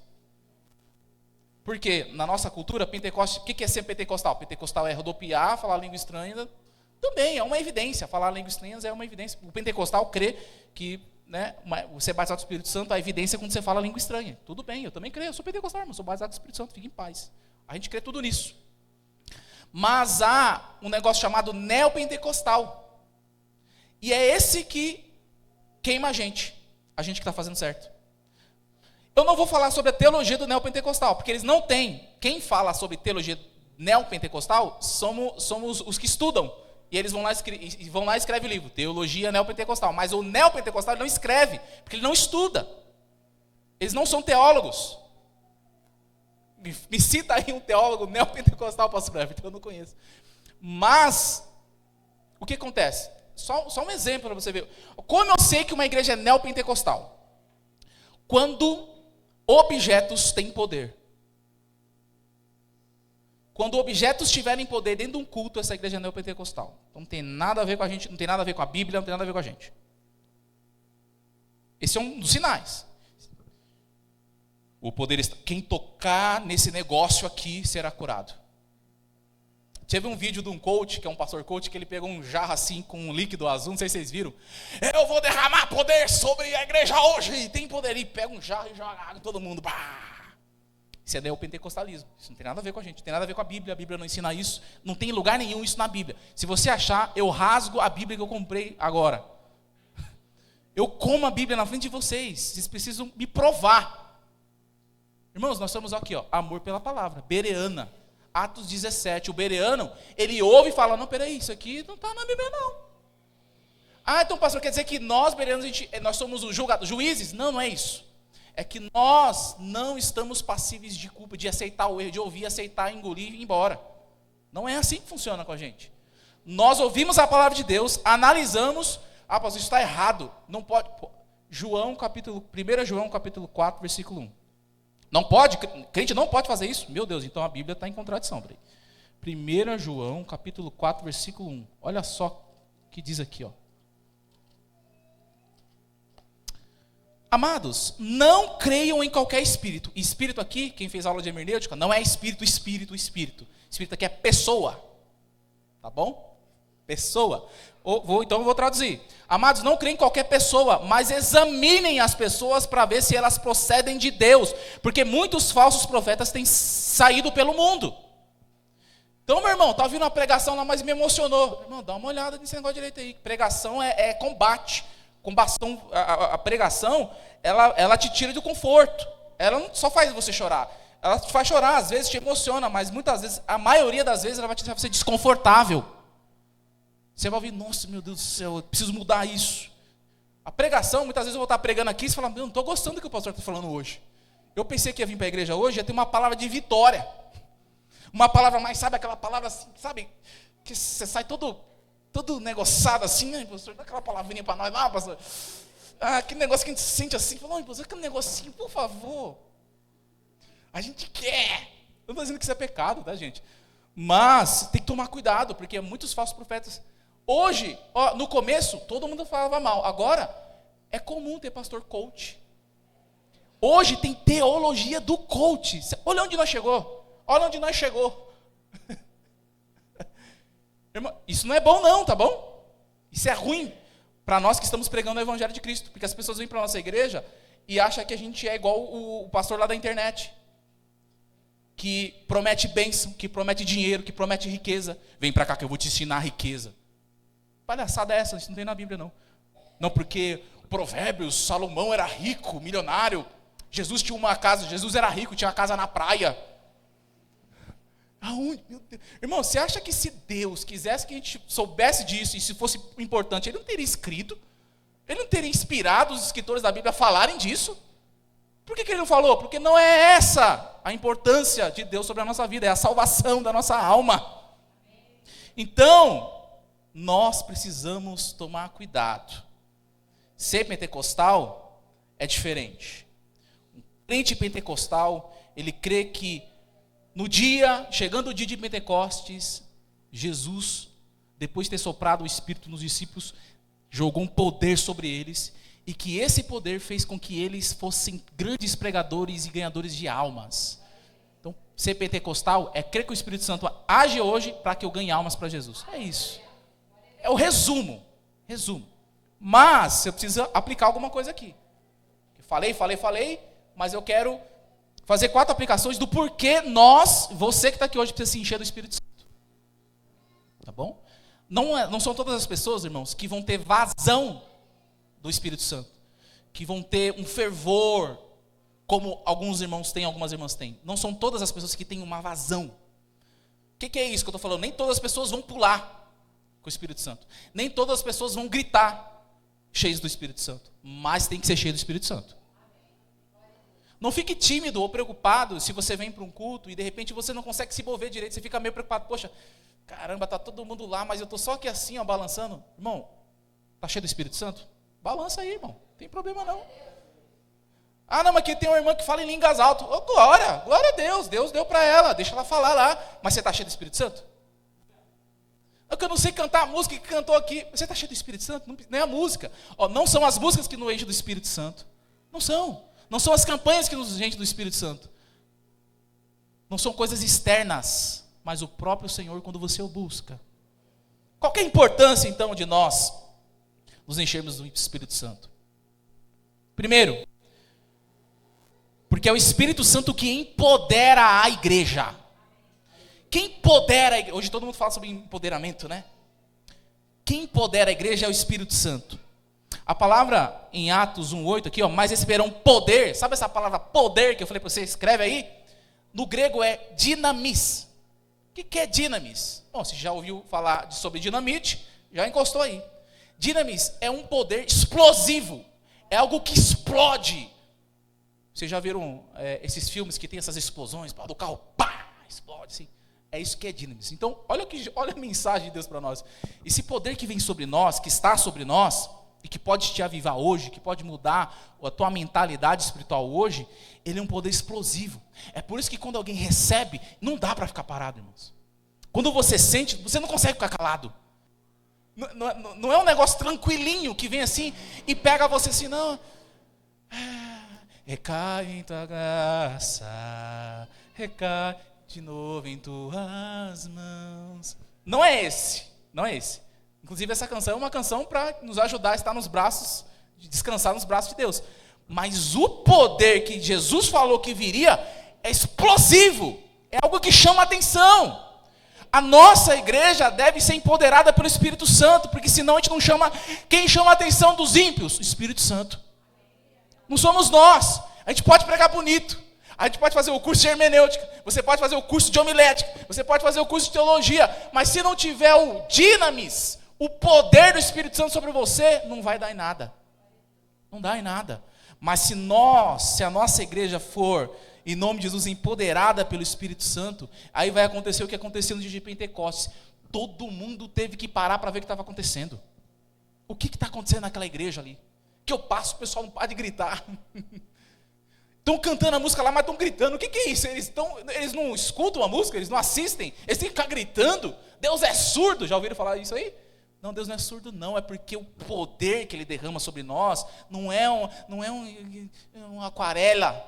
Porque na nossa cultura, Pentecostes, o que é ser pentecostal? Pentecostal é rodopiar, falar língua estranha. Também é uma evidência. Falar língua estranha é uma evidência. O pentecostal crê que, né, você é batizado do Espírito Santo, a evidência é quando você fala língua estranha. Tudo bem, eu também creio. Eu sou pentecostal, mas sou batizado do Espírito Santo. Fique em paz. A gente crê tudo nisso. Mas há um negócio chamado neopentecostal. E é esse que queima a gente que está fazendo certo. Eu não vou falar sobre a teologia do neopentecostal, porque eles não têm. Quem fala sobre teologia neopentecostal somos os que estudam. E eles vão lá e escrevem o livro, Teologia Neopentecostal. Mas o neopentecostal ele não escreve, porque ele não estuda. Eles não são teólogos. Me cita aí um teólogo neopentecostal, pastor Everton, eu não conheço. Mas, o que acontece? Só um exemplo para você ver. Como eu sei que uma igreja é neopentecostal? Quando objetos têm poder. Quando objetos tiverem poder dentro de um culto, essa igreja é neopentecostal. Então não tem nada a ver com a gente, não tem nada a ver com a Bíblia, não tem nada a ver com a gente. Esse é um dos sinais. O poder está. Quem tocar nesse negócio aqui será curado. Teve um vídeo de um coach, que é um pastor coach, que ele pegou um jarro assim com um líquido azul, não sei se vocês viram. Eu vou derramar poder sobre a igreja hoje. Tem poder. E pega um jarro e joga água em todo mundo. Bah! Isso é neopentecostalismo. Isso não tem nada a ver com a gente, não tem nada a ver com a Bíblia. A Bíblia não ensina isso. Não tem lugar nenhum isso na Bíblia. Se você achar, eu rasgo a Bíblia que eu comprei agora. Eu como a Bíblia na frente de vocês. Vocês precisam me provar. Irmãos, nós estamos aqui, ó, amor pela palavra, bereana, Atos 17, o bereano, ele ouve e fala, não, peraí, isso aqui não está na Bíblia não. Ah, então pastor, quer dizer que nós bereanos, nós somos os juízes? Não, não é isso. É que nós não estamos passíveis de culpa, de aceitar o erro, de ouvir, aceitar, engolir e ir embora. Não é assim que funciona com a gente. Nós ouvimos a palavra de Deus, analisamos, pastor, isso está errado, não pode. 1 João capítulo 4, versículo 1. Não pode? Crente não pode fazer isso? Meu Deus, então a Bíblia está em contradição. 1 João, capítulo 4, versículo 1. Olha só o que diz aqui. Ó. Amados, não creiam em qualquer espírito. Espírito aqui, quem fez aula de hermenêutica, não é espírito. Espírito aqui é pessoa. Tá bom? Pessoa. Então eu vou traduzir. Amados, não creem em qualquer pessoa, mas examinem as pessoas para ver se elas procedem de Deus, porque muitos falsos profetas têm saído pelo mundo. Então, meu irmão, está ouvindo uma pregação lá, mas me emocionou. Irmão, dá uma olhada nesse negócio direito aí. Pregação é combate. A pregação, ela te tira do conforto. Ela não só faz você chorar. Ela te faz chorar, às vezes te emociona, mas muitas vezes, a maioria das vezes, ela vai te deixar você desconfortável. Você vai ouvir, nossa, meu Deus do céu, eu preciso mudar isso. A pregação, muitas vezes eu vou estar pregando aqui e você fala, eu não estou gostando do que o pastor está falando hoje. Eu pensei que ia vir para a igreja hoje, ia ter uma palavra de vitória. Uma palavra mais, sabe, aquela palavra assim, sabe, que você sai todo negociado assim, né, pastor, dá aquela palavrinha para nós lá, pastor. Aquele negócio que a gente se sente assim, fala, pastor, aquele negocinho, por favor. A gente quer. não estou dizendo que isso é pecado, tá, gente? Mas tem que tomar cuidado, porque muitos falsos profetas. Hoje, no começo, todo mundo falava mal. Agora, é comum ter pastor coach. Hoje tem teologia do coach. Olha onde nós chegou. Olha onde nós chegou. Irmão, isso não é bom não, tá bom? Isso é ruim para nós que estamos pregando o evangelho de Cristo. Porque as pessoas vêm para a nossa igreja e acham que a gente é igual o pastor lá da internet. Que promete bênção, que promete dinheiro, que promete riqueza. Vem para cá que eu vou te ensinar a riqueza. Palhaçada é essa, isso não tem na Bíblia não. Não, porque Provérbios, Salomão era rico, milionário. Jesus tinha uma casa, Jesus era rico, tinha uma casa na praia. Aonde? Meu Deus. Irmão, você acha que se Deus quisesse que a gente soubesse disso, e se fosse importante, Ele não teria escrito? Ele não teria inspirado os escritores da Bíblia a falarem disso? Por que Ele não falou? Porque não é essa a importância de Deus sobre a nossa vida, é a salvação da nossa alma. Então, nós precisamos tomar cuidado. Ser pentecostal é diferente. Um crente pentecostal, ele crê que chegando o dia de Pentecostes, Jesus, depois de ter soprado o Espírito nos discípulos, jogou um poder sobre eles, e que esse poder fez com que eles fossem grandes pregadores e ganhadores de almas. Então, ser pentecostal é crer que o Espírito Santo age hoje para que eu ganhe almas para Jesus. É isso. É o resumo. Mas, você precisa aplicar alguma coisa aqui. Falei, mas eu quero fazer 4 aplicações do porquê você que está aqui hoje, precisa se encher do Espírito Santo. Tá bom? Não são todas as pessoas, irmãos, que vão ter vazão do Espírito Santo, que vão ter um fervor, como alguns irmãos têm, algumas irmãs têm. Não são todas as pessoas que têm uma vazão. O que é isso que eu estou falando? Nem todas as pessoas vão pular com o Espírito Santo. Nem todas as pessoas vão gritar cheios do Espírito Santo. Mas tem que ser cheio do Espírito Santo. Não fique tímido ou preocupado se você vem para um culto e de repente você não consegue se mover direito. Você fica meio preocupado. Poxa, caramba, está todo mundo lá, mas eu estou só aqui assim, ó, balançando. Irmão, está cheio do Espírito Santo? Balança aí, irmão. Não tem problema não. Ah, não, mas aqui tem uma irmã que fala em línguas altas. Oh, glória a Deus. Deus deu para ela. Deixa ela falar lá. Mas você está cheio do Espírito Santo? É que eu não sei cantar a música que cantou aqui. Você está cheio do Espírito Santo? Não, nem a música. Não são as músicas que nos enchem do Espírito Santo. Não são. Não são as campanhas que nos enchem do Espírito Santo. Não são coisas externas. Mas o próprio Senhor quando você o busca. Qual que é a importância então de nós nos enchermos do Espírito Santo? Primeiro, porque é o Espírito Santo que empodera a igreja. Quem empodera a igreja? Hoje todo mundo fala sobre empoderamento, né? Quem empodera a igreja é o Espírito Santo. A palavra em Atos 1:8 aqui, mas receberão poder. Sabe essa palavra poder que eu falei para você? Escreve aí. No grego é dinamis. O que é dinamis? Bom, você já ouviu falar sobre dinamite, já encostou aí. Dinamis é um poder explosivo. É algo que explode. Vocês já viram esses filmes que tem essas explosões? Do carro, pá, explode assim. É isso que é dinamis. Então, olha a mensagem de Deus para nós. Esse poder que vem sobre nós, que está sobre nós, e que pode te avivar hoje, que pode mudar a tua mentalidade espiritual hoje, ele é um poder explosivo. É por isso que quando alguém recebe, não dá para ficar parado, irmãos. Quando você sente, você não consegue ficar calado. Não é um negócio tranquilinho que vem assim e pega você assim, não. Recai em tua graça, recai de novo em tuas mãos. Não é esse. Inclusive essa canção é uma canção para nos ajudar a estar nos braços, descansar nos braços de Deus. Mas o poder que Jesus falou que viria é explosivo. É algo que chama a atenção. A nossa igreja deve ser empoderada pelo Espírito Santo, porque senão a gente não chama. Quem chama a atenção dos ímpios? O Espírito Santo. Não somos nós. A gente pode pregar bonito. A gente pode fazer o curso de hermenêutica. Você pode fazer o curso de homilética. Você pode fazer o curso de teologia. Mas se não tiver o dinamis, o poder do Espírito Santo sobre você, não vai dar em nada. Não dá em nada. Mas se a nossa igreja for, em nome de Jesus, empoderada pelo Espírito Santo, aí vai acontecer o que aconteceu no dia de Pentecostes. Todo mundo teve que parar para ver o que estava acontecendo. O que está acontecendo naquela igreja ali? Que eu passo, o pessoal não para de gritar. Estão cantando a música lá, mas estão gritando. O que é isso? Eles não escutam a música, eles não assistem, eles têm que ficar gritando. Deus é surdo. Já ouviram falar isso aí? Não, Deus não é surdo não, é porque o poder que Ele derrama sobre nós não é uma aquarela,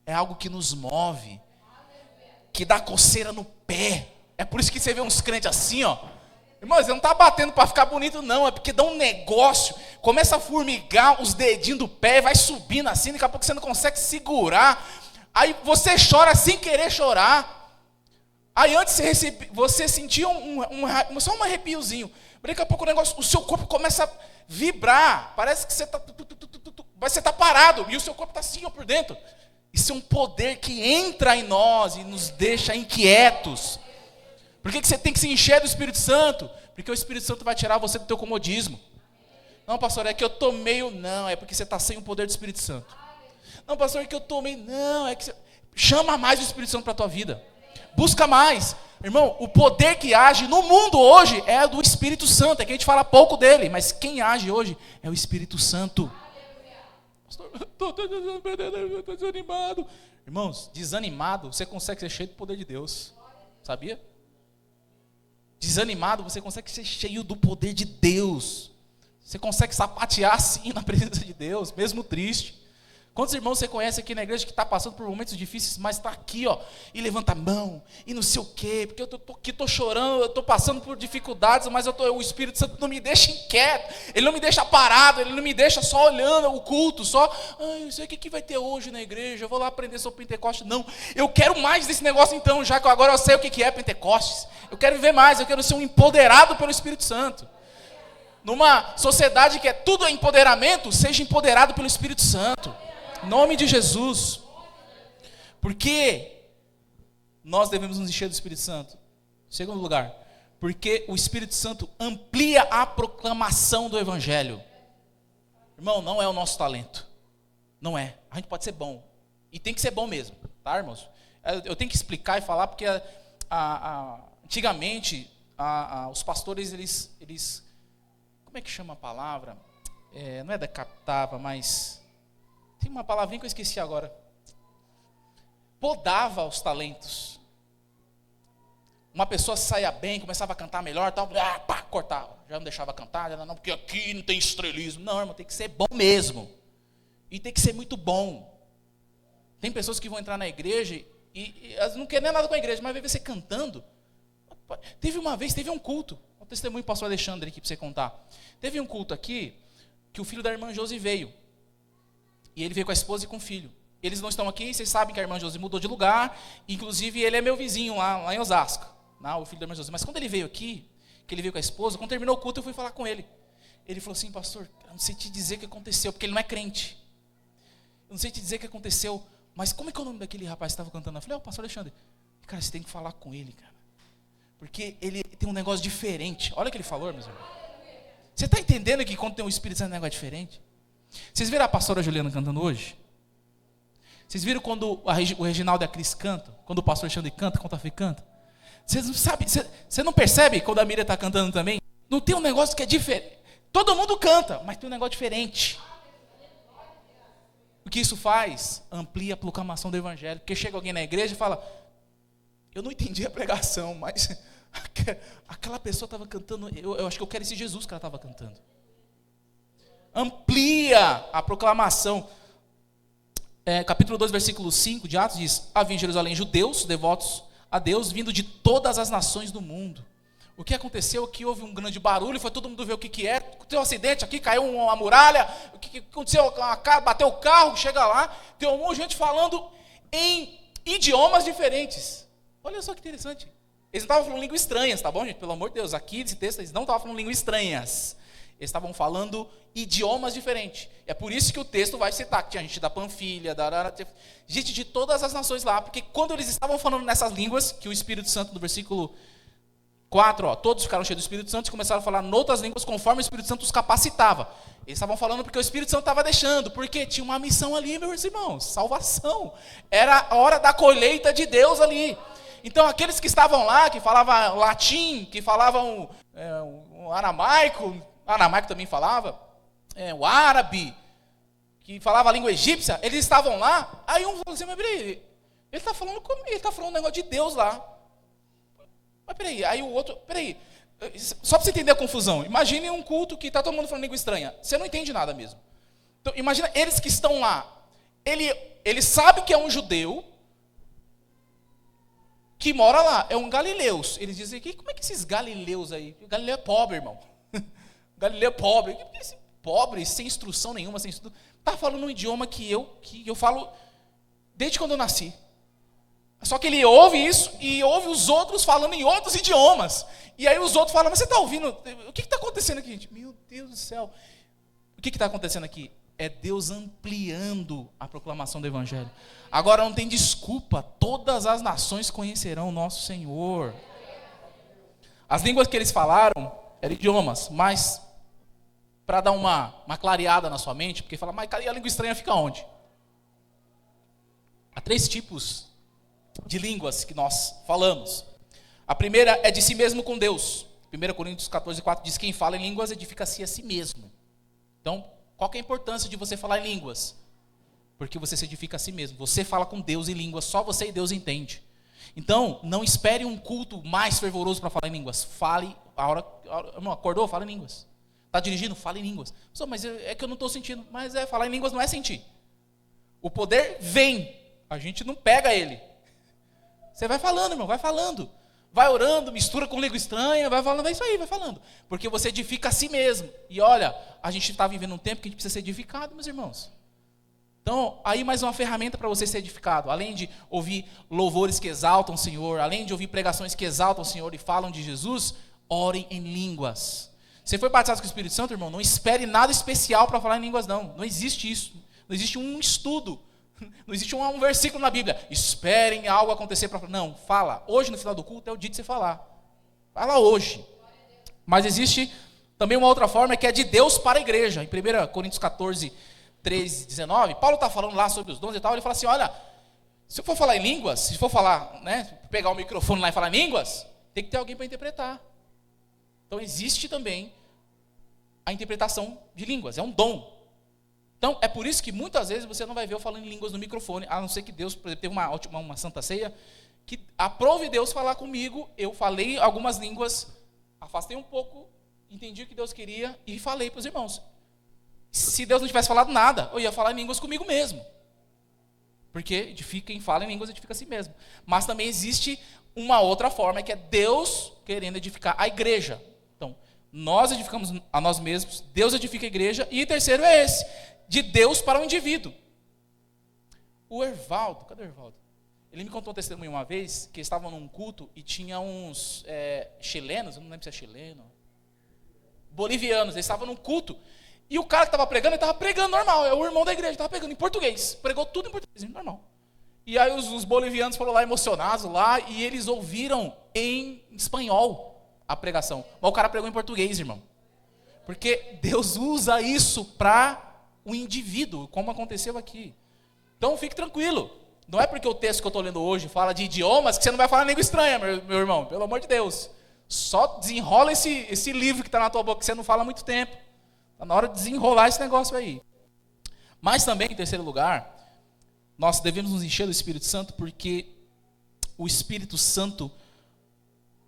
é algo que nos move, que dá coceira no pé. É por isso que você vê uns crentes assim, ó. Irmão, você não está batendo para ficar bonito não, é porque dá um negócio, começa a formigar os dedinhos do pé, vai subindo assim, daqui a pouco você não consegue segurar, aí você chora sem querer chorar, aí antes você sentia só um arrepiozinho, daqui a pouco o seu corpo começa a vibrar, parece que você está parado, e o seu corpo está assim, ó, por dentro. Isso é um poder que entra em nós e nos deixa inquietos. Por que você tem que se encher do Espírito Santo? Porque o Espírito Santo vai tirar você do teu comodismo. Não, pastor, é que eu tô meio... Não, é porque você está sem o poder do Espírito Santo. Não, pastor, é que eu tô meio... Não, é que você... Chama mais o Espírito Santo para a tua vida. Busca mais. Irmão, o poder que age no mundo hoje é do Espírito Santo. É que a gente fala pouco dele, mas quem age hoje é o Espírito Santo. Pastor, estou desanimado. Irmãos, desanimado, você consegue ser cheio do poder de Deus. Sabia? Desanimado, você consegue ser cheio do poder de Deus. Você consegue sapatear assim na presença de Deus, mesmo triste. Quantos irmãos você conhece aqui na igreja que está passando por momentos difíceis, mas está aqui, ó, e levanta a mão, e não sei o quê, porque eu estou chorando, eu estou passando por dificuldades, mas o Espírito Santo não me deixa inquieto, Ele não me deixa parado, Ele não me deixa só olhando o culto, só, eu sei o que vai ter hoje na igreja, eu vou lá aprender sobre Pentecostes. Não, eu quero mais desse negócio então, já que agora eu sei o que é Pentecostes, eu quero viver mais, eu quero ser um empoderado pelo Espírito Santo. Numa sociedade que tudo é empoderamento, seja empoderado pelo Espírito Santo. Em nome de Jesus. Porque nós devemos nos encher do Espírito Santo. Segundo lugar, porque o Espírito Santo amplia a proclamação do Evangelho. Irmão, não é o nosso talento. Não é. A gente pode ser bom. E tem que ser bom mesmo. Tá, irmãos? Eu tenho que explicar e falar porque antigamente os pastores, eles como é que chama a palavra? Não é decapitava, mas... Tem uma palavrinha que eu esqueci agora. Podava os talentos. Uma pessoa saía bem, começava a cantar melhor, tal, cortava. Já não deixava cantar, já não, porque aqui não tem estrelismo. Não, irmão, tem que ser bom mesmo. E tem que ser muito bom. Tem pessoas que vão entrar na igreja e elas não querem nada com a igreja, mas vai ver você cantando. Teve um culto, um testemunho do pastor Alexandre aqui para você contar. Teve um culto aqui que o filho da irmã Josi veio. E ele veio com a esposa e com o filho. Eles não estão aqui, vocês sabem que a irmã Josi mudou de lugar. Inclusive, ele é meu vizinho lá em Osasco. O filho da irmã Josi. Mas quando ele veio aqui, que ele veio com a esposa, quando terminou o culto, eu fui falar com ele. Ele falou assim, pastor, eu não sei te dizer o que aconteceu, porque ele não é crente. Eu não sei te dizer o que aconteceu, mas como é que é o nome daquele rapaz que estava cantando? Eu falei, pastor Alexandre. Cara, você tem que falar com ele, cara. Porque ele tem um negócio diferente. Olha o que ele falou, meus irmãos. Você está entendendo que quando tem um Espírito Santo é um negócio diferente? Vocês viram a pastora Juliana cantando hoje? Vocês viram quando o Reginaldo e a Cris cantam? Quando o pastor Alexandre canta, quando a Fê canta? Vocês não sabem, você não percebe quando a Miriam está cantando também? Não tem um negócio que é diferente. Todo mundo canta, mas tem um negócio diferente. O que isso faz? Amplia a proclamação do Evangelho. Porque chega alguém na igreja e fala, eu não entendi a pregação, mas aquela pessoa estava cantando, eu acho que eu quero esse Jesus que ela estava cantando. Amplia a proclamação. Capítulo 2, versículo 5 de Atos diz, havia em Jerusalém judeus, devotos a Deus, vindo de todas as nações do mundo. O que aconteceu é que houve um grande barulho, foi todo mundo ver o que é, tem um acidente aqui, caiu uma muralha, o que aconteceu? Bateu o carro, chega lá, tem um monte de gente falando em idiomas diferentes. Olha só que interessante. Eles não estavam falando línguas estranhas, tá bom, gente? Pelo amor de Deus, aqui nesse texto eles não estavam falando línguas estranhas. Eles estavam falando idiomas diferentes. É por isso que o texto vai citar que tinha gente da Panfilha, gente de todas as nações lá, porque quando eles estavam falando nessas línguas, que o Espírito Santo, no versículo 4, todos ficaram cheios do Espírito Santo e começaram a falar em outras línguas conforme o Espírito Santo os capacitava. Eles estavam falando porque o Espírito Santo estava deixando, porque tinha uma missão ali, meus irmãos, salvação. Era a hora da colheita de Deus ali. Então aqueles que estavam lá, que falavam latim, que falavam aramaico também falava, o árabe, que falava a língua egípcia, eles estavam lá, aí um falou assim, mas peraí, ele está falando comigo, ele está falando um negócio de Deus lá. Mas peraí, aí o outro, peraí, só para você entender a confusão, imagine um culto que está todo mundo falando língua estranha, você não entende nada mesmo. Então imagina eles que estão lá, ele sabe que é um judeu, que mora lá, é um galileus. Eles dizem aqui, como é que esses galileus aí? O Galileu é pobre, irmão. Galileu é pobre. Esse pobre, sem instrução nenhuma, sem estudo, está falando um idioma que eu falo desde quando eu nasci. Só que ele ouve isso e ouve os outros falando em outros idiomas. E aí os outros falam, mas você está ouvindo? O que está acontecendo aqui, gente? Meu Deus do céu. O que está acontecendo aqui? É Deus ampliando a proclamação do Evangelho. Agora não tem desculpa, todas as nações conhecerão o nosso Senhor. As línguas que eles falaram eram idiomas, mas para dar uma clareada na sua mente, porque fala, mas a língua estranha fica onde? Há 3 tipos de línguas que nós falamos. A primeira é de si mesmo com Deus. 1 Coríntios 14:4 diz, quem fala em línguas edifica-se a si mesmo. Então, qual que é a importância de você falar em línguas? Porque você se edifica a si mesmo. Você fala com Deus em línguas, só você e Deus entende. Então, não espere um culto mais fervoroso para falar em línguas. Fale, irmão, acordou? Fala em línguas. Está dirigindo? Fala em línguas. Mas é que eu não estou sentindo. Mas falar em línguas não é sentir. O poder vem, a gente não pega ele. Você vai falando, irmão, vai falando. Vai orando, mistura com língua estranha, vai falando, é isso aí, vai falando. Porque você edifica a si mesmo. E olha, a gente está vivendo um tempo que a gente precisa ser edificado, meus irmãos. Então, aí mais uma ferramenta para você ser edificado. Além de ouvir louvores que exaltam o Senhor, além de ouvir pregações que exaltam o Senhor e falam de Jesus, orem em línguas. Você foi batizado com o Espírito Santo, irmão? Não espere nada especial para falar em línguas, não. Não existe isso. Não existe um estudo. Não existe um versículo na Bíblia. Esperem algo acontecer para... Não, fala. Hoje, no final do culto, é o dia de você falar. Fala hoje. Mas existe também uma outra forma que é de Deus para a igreja. Em 1 Coríntios 14, 13, 19, Paulo está falando lá sobre os dons e tal. Ele fala assim, olha, se eu for falar em línguas, se for falar, pegar o microfone lá e falar em línguas, tem que ter alguém para interpretar. Então existe também a interpretação de línguas. É um dom. Então, é por isso que muitas vezes você não vai ver eu falando em línguas no microfone, a não ser que Deus, por exemplo, teve uma santa ceia, que aprove Deus falar comigo, eu falei algumas línguas, afastei um pouco, entendi o que Deus queria e falei para os irmãos. Se Deus não tivesse falado nada, eu ia falar em línguas comigo mesmo. Porque quem fala em línguas edifica a si mesmo. Mas também existe uma outra forma, que é Deus querendo edificar a igreja. Então, nós edificamos a nós mesmos, Deus edifica a igreja, e o terceiro é esse, de Deus para o indivíduo. O Ervaldo, cadê o Ervaldo? Ele me contou um testemunho uma vez, que estavam num culto e tinha uns chilenos, eu não lembro se é chileno, bolivianos, eles estavam num culto, e o cara que estava pregando, ele estava pregando normal, é o irmão da igreja, estava pregando em português, pregou tudo em português, normal. E aí os bolivianos foram lá emocionados lá, e eles ouviram em espanhol a pregação, mas o cara pregou em português, irmão. Porque Deus usa isso para o indivíduo, como aconteceu aqui. Então fique tranquilo. Não é porque o texto que eu estou lendo hoje fala de idiomas que você não vai falar língua estranha, meu irmão. Pelo amor de Deus. Só desenrola esse livro que está na tua boca, que você não fala há muito tempo. Está na hora de desenrolar esse negócio aí. Mas também, em terceiro lugar, nós devemos nos encher do Espírito Santo, porque o Espírito Santo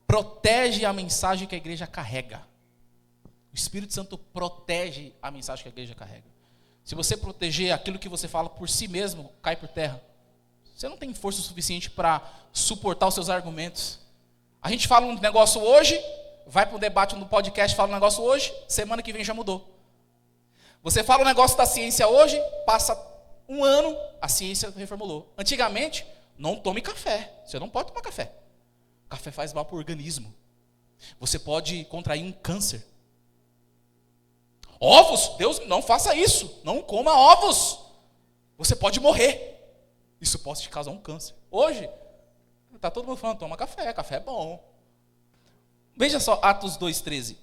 protege a mensagem que a igreja carrega. O Espírito Santo protege a mensagem que a igreja carrega. Se você proteger aquilo que você fala por si mesmo, cai por terra. Você não tem força suficiente para suportar os seus argumentos. A gente fala um negócio hoje, vai para um debate no podcast, fala um negócio hoje, semana que vem já mudou. Você fala um negócio da ciência hoje, passa um ano, a ciência reformulou. Antigamente, não tome café. Você não pode tomar café. Café faz mal para o organismo. Você pode contrair um câncer. Ovos, Deus, não faça isso. Não coma ovos. Você pode morrer. Isso pode te causar um câncer. Hoje, está todo mundo falando, toma café, café é bom. Veja só, Atos 2,13.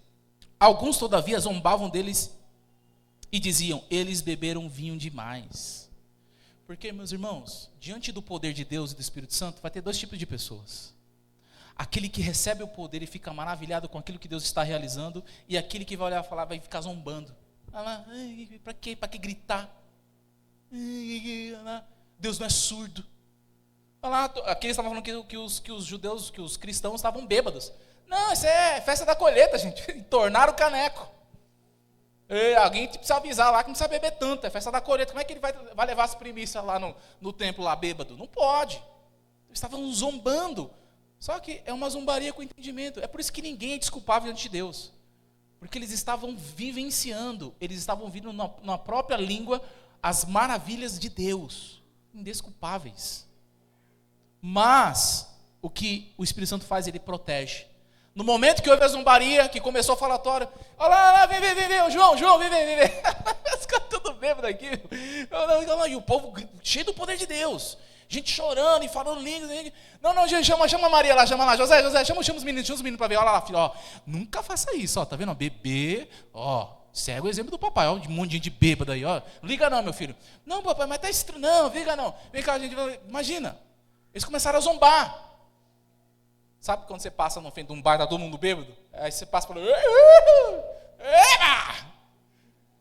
Alguns, todavia, zombavam deles e diziam, eles beberam vinho demais. Porque, meus irmãos, diante do poder de Deus e do Espírito Santo, vai ter 2 tipos de pessoas. Aquele que recebe o poder e fica maravilhado com aquilo que Deus está realizando, e aquele que vai olhar e falar, vai ficar zombando. Para quê? Para que gritar? Deus não é surdo. Aqui eles estavam falando que os judeus, que os cristãos estavam bêbados. Não, isso é festa da colheita, gente. Tornaram o caneco. Alguém precisa avisar lá que não precisa beber tanto. É festa da colheita. Como é que ele vai levar as primícias lá no templo, lá bêbado? Não pode. Eles estavam zombando. Só que é uma zombaria com entendimento. É por isso que ninguém é desculpável diante de Deus. Porque eles estavam vivenciando, eles estavam ouvindo na própria língua as maravilhas de Deus. Indesculpáveis. Mas, o que o Espírito Santo faz, ele protege. No momento que houve a zombaria, que começou o falatório, olha lá, vem, João, vem. Os caras tudo bêbado aqui. E o povo cheio do poder de Deus. Gente chorando e falando língua. Não, gente, chama a Maria lá, chama lá. José, chama os meninos para ver. Olha lá, filho, ó. Nunca faça isso, ó. Tá vendo? Bebê, ó. Segue o exemplo do papai, ó. Um monte de gente bêbada aí, ó. Não liga não, meu filho. Não, papai, mas tá estranho. Não, liga não. Vem cá, gente. Imagina. Eles começaram a zombar. Sabe quando você passa no frente de um bar, tá todo mundo bêbado? Aí você passa e fala...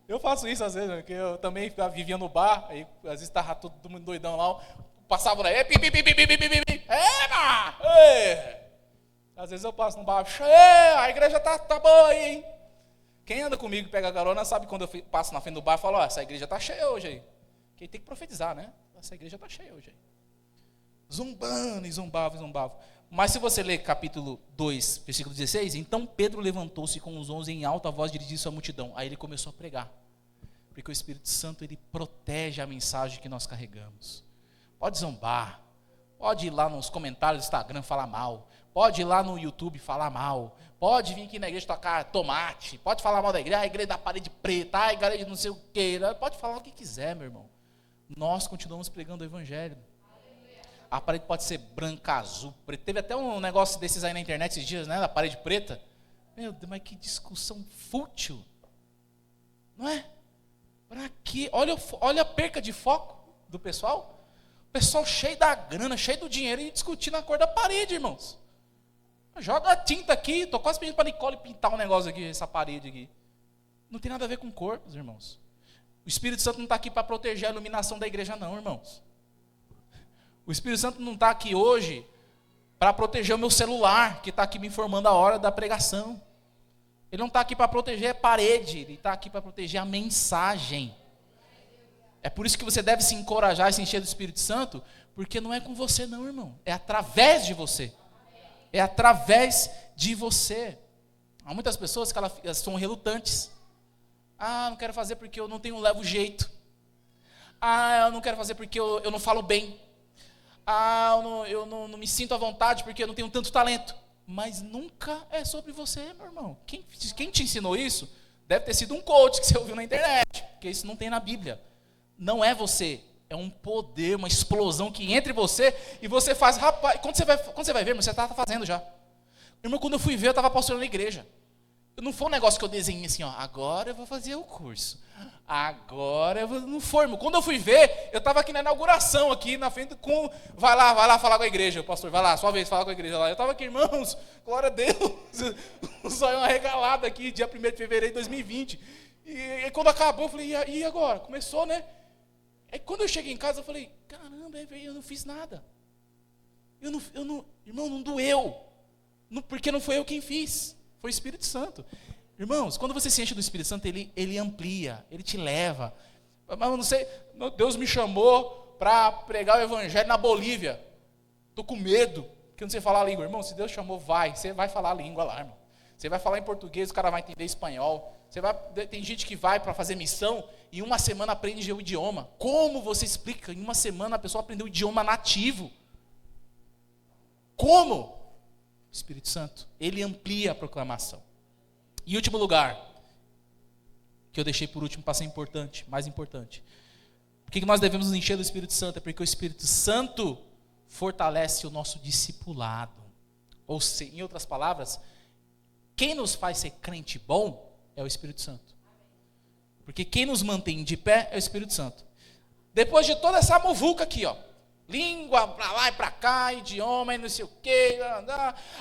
Eu faço isso às vezes, porque eu também vivia no bar, aí às vezes estava todo mundo doidão lá, passava por aí, às vezes eu passo no bar, a igreja tá boa aí, hein? Quem anda comigo, pega a carona, sabe quando eu passo na frente do bar e falo, essa igreja tá cheia hoje aí. Quem tem que profetizar, né? Essa igreja tá cheia hoje aí. Zombando e zombava. Mas se você ler capítulo 2, versículo 16, então Pedro levantou-se com os 11 em alta voz, dirigiu-se à multidão. Aí ele começou a pregar. Porque o Espírito Santo, ele protege a mensagem que nós carregamos. Pode zombar, pode ir lá nos comentários do Instagram falar mal, pode ir lá no YouTube falar mal, pode vir aqui na igreja tocar tomate, pode falar mal da igreja, a igreja da parede preta, a igreja não sei o quê, pode falar o que quiser, meu irmão. Nós continuamos pregando o evangelho. A parede pode ser branca, azul, preta. Teve até um negócio desses aí na internet esses dias, né? Da parede preta. Meu Deus, mas que discussão fútil. Não é? Para quê? Olha a perca de foco do pessoal. O pessoal cheio da grana, cheio do dinheiro e discutindo a cor da parede, irmãos. Joga a tinta aqui. Estou quase pedindo para a Nicole pintar um negócio aqui, essa parede aqui. Não tem nada a ver com corpos, irmãos. O Espírito Santo não está aqui para proteger a iluminação da igreja, não, irmãos. O Espírito Santo não está aqui hoje para proteger o meu celular, que está aqui me informando a hora da pregação. Ele não está aqui para proteger a parede, ele está aqui para proteger a mensagem. É por isso que você deve se encorajar e se encher do Espírito Santo, porque não é com você não, irmão. É através de você. É através de você. Há muitas pessoas que elas são relutantes. Não quero fazer porque eu não levo jeito. Eu não quero fazer porque eu não falo bem. Eu não me sinto à vontade porque eu não tenho tanto talento. Mas nunca é sobre você, meu irmão. Quem te ensinou isso deve ter sido um coach que você ouviu na internet, porque isso não tem na Bíblia. Não é você, é um poder, uma explosão que entra em você e você faz, rapaz, quando você vai ver, você está fazendo já. Irmão, quando eu fui ver, eu estava pastorando na igreja. Não foi um negócio que eu desenhei assim, agora eu vou fazer o curso. Agora eu vou... Não foi, irmão. Quando eu fui ver, eu estava aqui na inauguração, aqui na frente com... Vai lá falar com a igreja, pastor. Vai lá, sua vez, falar com a igreja lá. Eu estava aqui, irmãos, glória a Deus. O sonho arregalado aqui, dia 1º de fevereiro de 2020. E quando acabou, eu falei, e agora? Começou, né? Aí quando eu cheguei em casa, eu falei, caramba, eu não fiz nada. Irmão, não doeu. Porque não foi eu quem fiz. Foi o Espírito Santo. Irmãos, quando você se enche do Espírito Santo, ele amplia, ele te leva. Mas eu não sei, Deus me chamou para pregar o evangelho na Bolívia. Estou com medo, porque eu não sei falar a língua. Irmão, se Deus chamou, você vai falar a língua lá, irmão. Você vai falar em português, o cara vai entender espanhol. Tem gente que vai para fazer missão e em uma semana aprende o idioma. Como você explica? Em uma semana a pessoa aprendeu o idioma nativo. Como? Espírito Santo, ele amplia a proclamação. E último lugar, que eu deixei por último para ser importante, mais importante. Por que nós devemos nos encher do Espírito Santo? É porque o Espírito Santo fortalece o nosso discipulado. Ou seja, em outras palavras, quem nos faz ser crente bom é o Espírito Santo. Porque quem nos mantém de pé é o Espírito Santo. Depois de toda essa muvuca aqui, língua para lá e para cá, idioma e não sei o quê.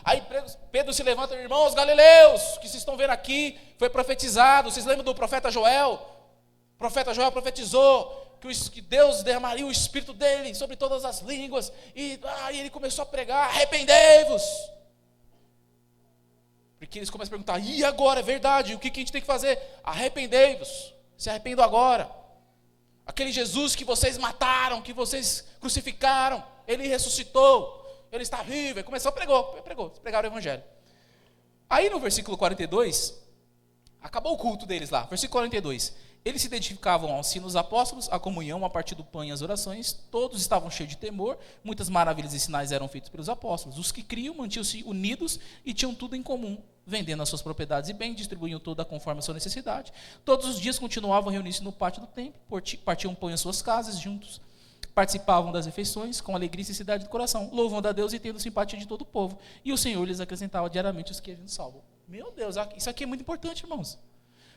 Aí Pedro se levanta, irmãos galileus, que vocês estão vendo aqui, foi profetizado. Vocês lembram do profeta Joel? O profeta Joel profetizou que Deus derramaria o Espírito dele sobre todas as línguas. E ele começou a pregar: arrependei-vos. Porque eles começam a perguntar: e agora, é verdade, o que a gente tem que fazer? Arrependei-vos, se arrependam agora. Aquele Jesus que vocês mataram, que vocês crucificaram, ele ressuscitou, ele está vivo. E começou a pregar o evangelho. Aí no versículo 42, acabou o culto deles lá, versículo 42. Eles se identificavam ao ensino dos apóstolos, à comunhão, a partir do pão e as orações. Todos estavam cheios de temor. Muitas maravilhas e sinais eram feitos pelos apóstolos. Os que criam mantinham-se unidos e tinham tudo em comum, vendendo as suas propriedades e bens, distribuíam toda conforme a sua necessidade. Todos os dias continuavam reunindo-se no pátio do templo, partiam pão em suas casas juntos, participavam das refeições com alegria e sinceridade do coração, louvando a Deus e tendo simpatia de todo o povo. E o Senhor lhes acrescentava diariamente os que haviam salvo. Meu Deus, isso aqui é muito importante, irmãos.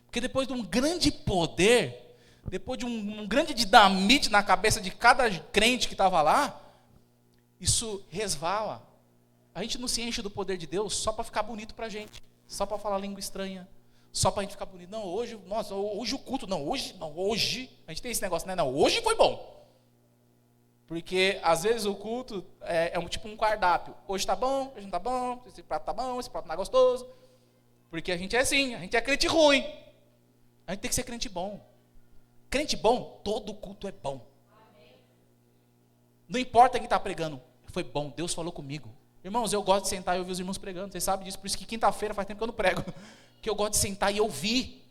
Porque depois de um grande poder, depois de um grande dinamite na cabeça de cada crente que estava lá, isso resvala. A gente não se enche do poder de Deus só para ficar bonito para a gente, só para falar língua estranha, só para a gente ficar bonito. Não, hoje o culto, hoje, a gente tem esse negócio, né? Não, hoje foi bom. Porque às vezes o culto é tipo um cardápio. Hoje está bom, hoje não está bom, esse prato está bom, esse prato não é gostoso. Porque a gente é assim, a gente é crente ruim. A gente tem que ser crente bom. Crente bom, todo culto é bom. Não importa quem está pregando, foi bom, Deus falou comigo. Irmãos, eu gosto de sentar e ouvir os irmãos pregando, vocês sabem disso, por isso que quinta-feira faz tempo que eu não prego. Que eu gosto de sentar e ouvir.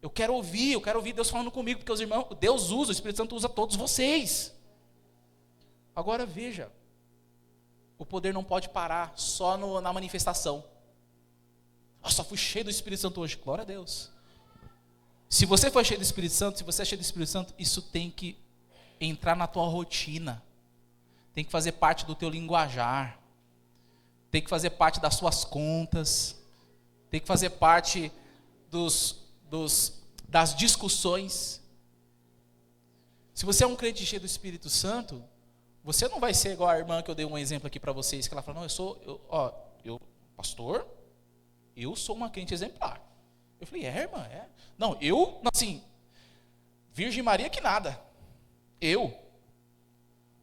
Eu quero ouvir Deus falando comigo, porque os irmãos, Deus usa, o Espírito Santo usa todos vocês. Agora veja, o poder não pode parar só na manifestação. Só fui cheio do Espírito Santo hoje, glória a Deus. Se você for cheio do Espírito Santo, se você é cheio do Espírito Santo, isso tem que entrar na tua rotina, tem que fazer parte do teu linguajar, tem que fazer parte das suas contas, tem que fazer parte das discussões. Se você é um crente cheio do Espírito Santo, você não vai ser igual a irmã que eu dei um exemplo aqui para vocês, que ela falou: não, pastor, eu sou uma crente exemplar. Eu falei: irmã, é? Não, assim, Virgem Maria que nada.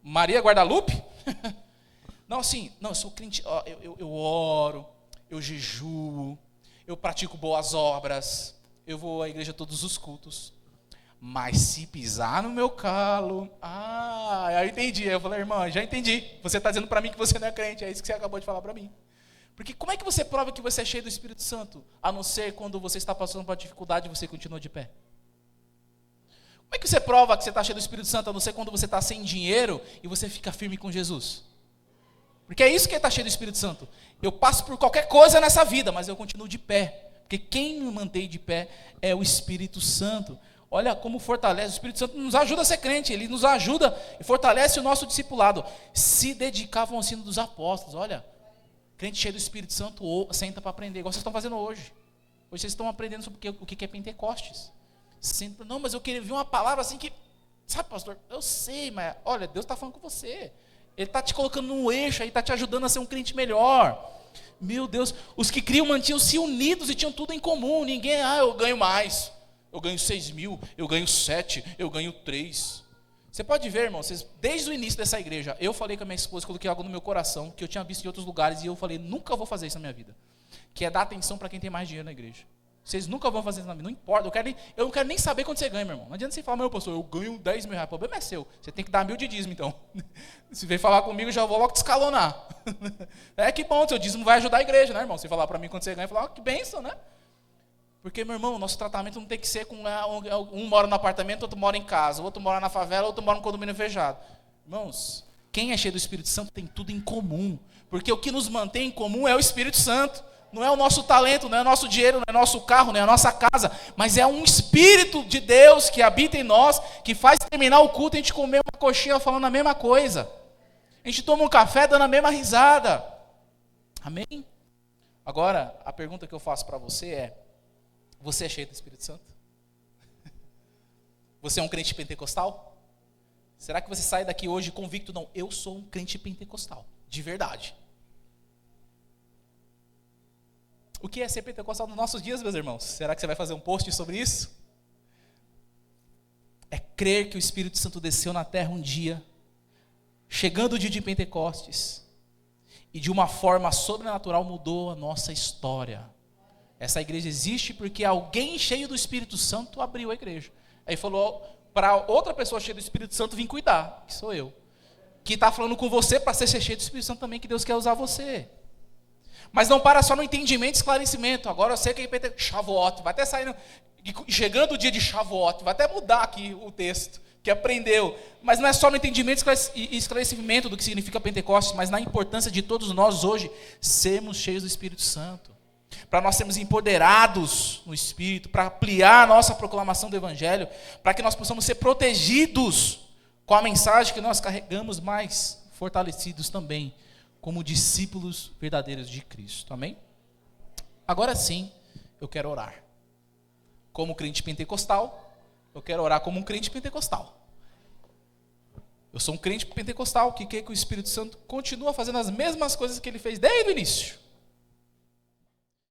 Maria Guadalupe? Não, assim, eu sou crente, eu oro, eu jejuo, eu pratico boas obras, eu vou à igreja todos os cultos. Mas se pisar no meu calo, eu entendi. Eu falei: irmã, já entendi. Você está dizendo para mim que você não é crente, é isso que você acabou de falar para mim. Porque como é que você prova que você é cheio do Espírito Santo, a não ser quando você está passando por uma dificuldade e você continua de pé? Como é que você prova que você está cheio do Espírito Santo, a não ser quando você está sem dinheiro e você fica firme com Jesus? Porque é isso que é estar cheio do Espírito Santo. Eu passo por qualquer coisa nessa vida, mas eu continuo de pé. Porque quem me mantém de pé é o Espírito Santo. Olha como fortalece, o Espírito Santo nos ajuda a ser crente, ele nos ajuda e fortalece o nosso discipulado. Se dedicavam ao ensino dos apóstolos, olha, crente cheio do Espírito Santo, senta para aprender, igual vocês estão fazendo hoje. Hoje vocês estão aprendendo sobre o que é Pentecostes. Senta, não, mas eu queria ver uma palavra assim que, sabe, pastor, eu sei, mas olha, Deus está falando com você. Ele está te colocando num eixo aí, está te ajudando a ser um crente melhor. Meu Deus, os que criam mantinham-se unidos e tinham tudo em comum. Ninguém, eu ganho mais. Eu ganho 6.000, eu ganho 7, eu ganho 3. Você pode ver, irmão, desde o início dessa igreja, eu falei com a minha esposa, coloquei algo no meu coração, que eu tinha visto em outros lugares, e eu falei: nunca vou fazer isso na minha vida. Que é dar atenção para quem tem mais dinheiro na igreja. Vocês nunca vão fazer isso na vida, não importa, eu não quero nem saber quanto você ganha, meu irmão. Não adianta você falar: meu pastor, eu ganho 10 mil reais, o problema é seu. Você tem que dar 1.000 de dízimo, então. Se vem falar comigo, eu já vou logo te escalonar. Que bom, seu dízimo vai ajudar a igreja, né, irmão? Você falar para mim quanto você ganha, falar: que bênção, né? Porque, meu irmão, nosso tratamento não tem que ser com um mora no apartamento, outro mora em casa, outro mora na favela, outro mora no condomínio fechado. Irmãos, quem é cheio do Espírito Santo tem tudo em comum. Porque o que nos mantém em comum é o Espírito Santo. Não é o nosso talento, não é o nosso dinheiro, não é o nosso carro, não é a nossa casa. Mas é um Espírito de Deus que habita em nós, que faz terminar o culto e a gente comer uma coxinha falando a mesma coisa. A gente toma um café dando a mesma risada. Amém? Agora, a pergunta que eu faço para você é: você é cheio do Espírito Santo? Você é um crente pentecostal? Será que você sai daqui hoje convicto? Não, eu sou um crente pentecostal, de verdade. O que é ser pentecostal nos nossos dias, meus irmãos? Será que você vai fazer um post sobre isso? É crer que o Espírito Santo desceu na terra um dia, chegando o dia de Pentecostes, e de uma forma sobrenatural mudou a nossa história. Essa igreja existe porque alguém cheio do Espírito Santo abriu a igreja. Aí falou para outra pessoa cheia do Espírito Santo vir cuidar, que sou eu. Que está falando com você para ser cheio do Espírito Santo também, que Deus quer usar você. Mas não para só no entendimento e esclarecimento. Agora eu sei que é Shavuot, vai até sair, chegando o dia de Shavuot, vai até mudar aqui o texto, que aprendeu. Mas não é só no entendimento e esclarecimento do que significa Pentecostes, mas na importância de todos nós hoje sermos cheios do Espírito Santo. Para nós sermos empoderados no Espírito, para ampliar a nossa proclamação do Evangelho, para que nós possamos ser protegidos com a mensagem que nós carregamos, mais fortalecidos também, como discípulos verdadeiros de Cristo. Amém? Agora sim, eu quero orar. Como crente pentecostal, eu quero orar como um crente pentecostal. Eu sou um crente pentecostal que quer que o Espírito Santo continue fazendo as mesmas coisas que ele fez desde o início.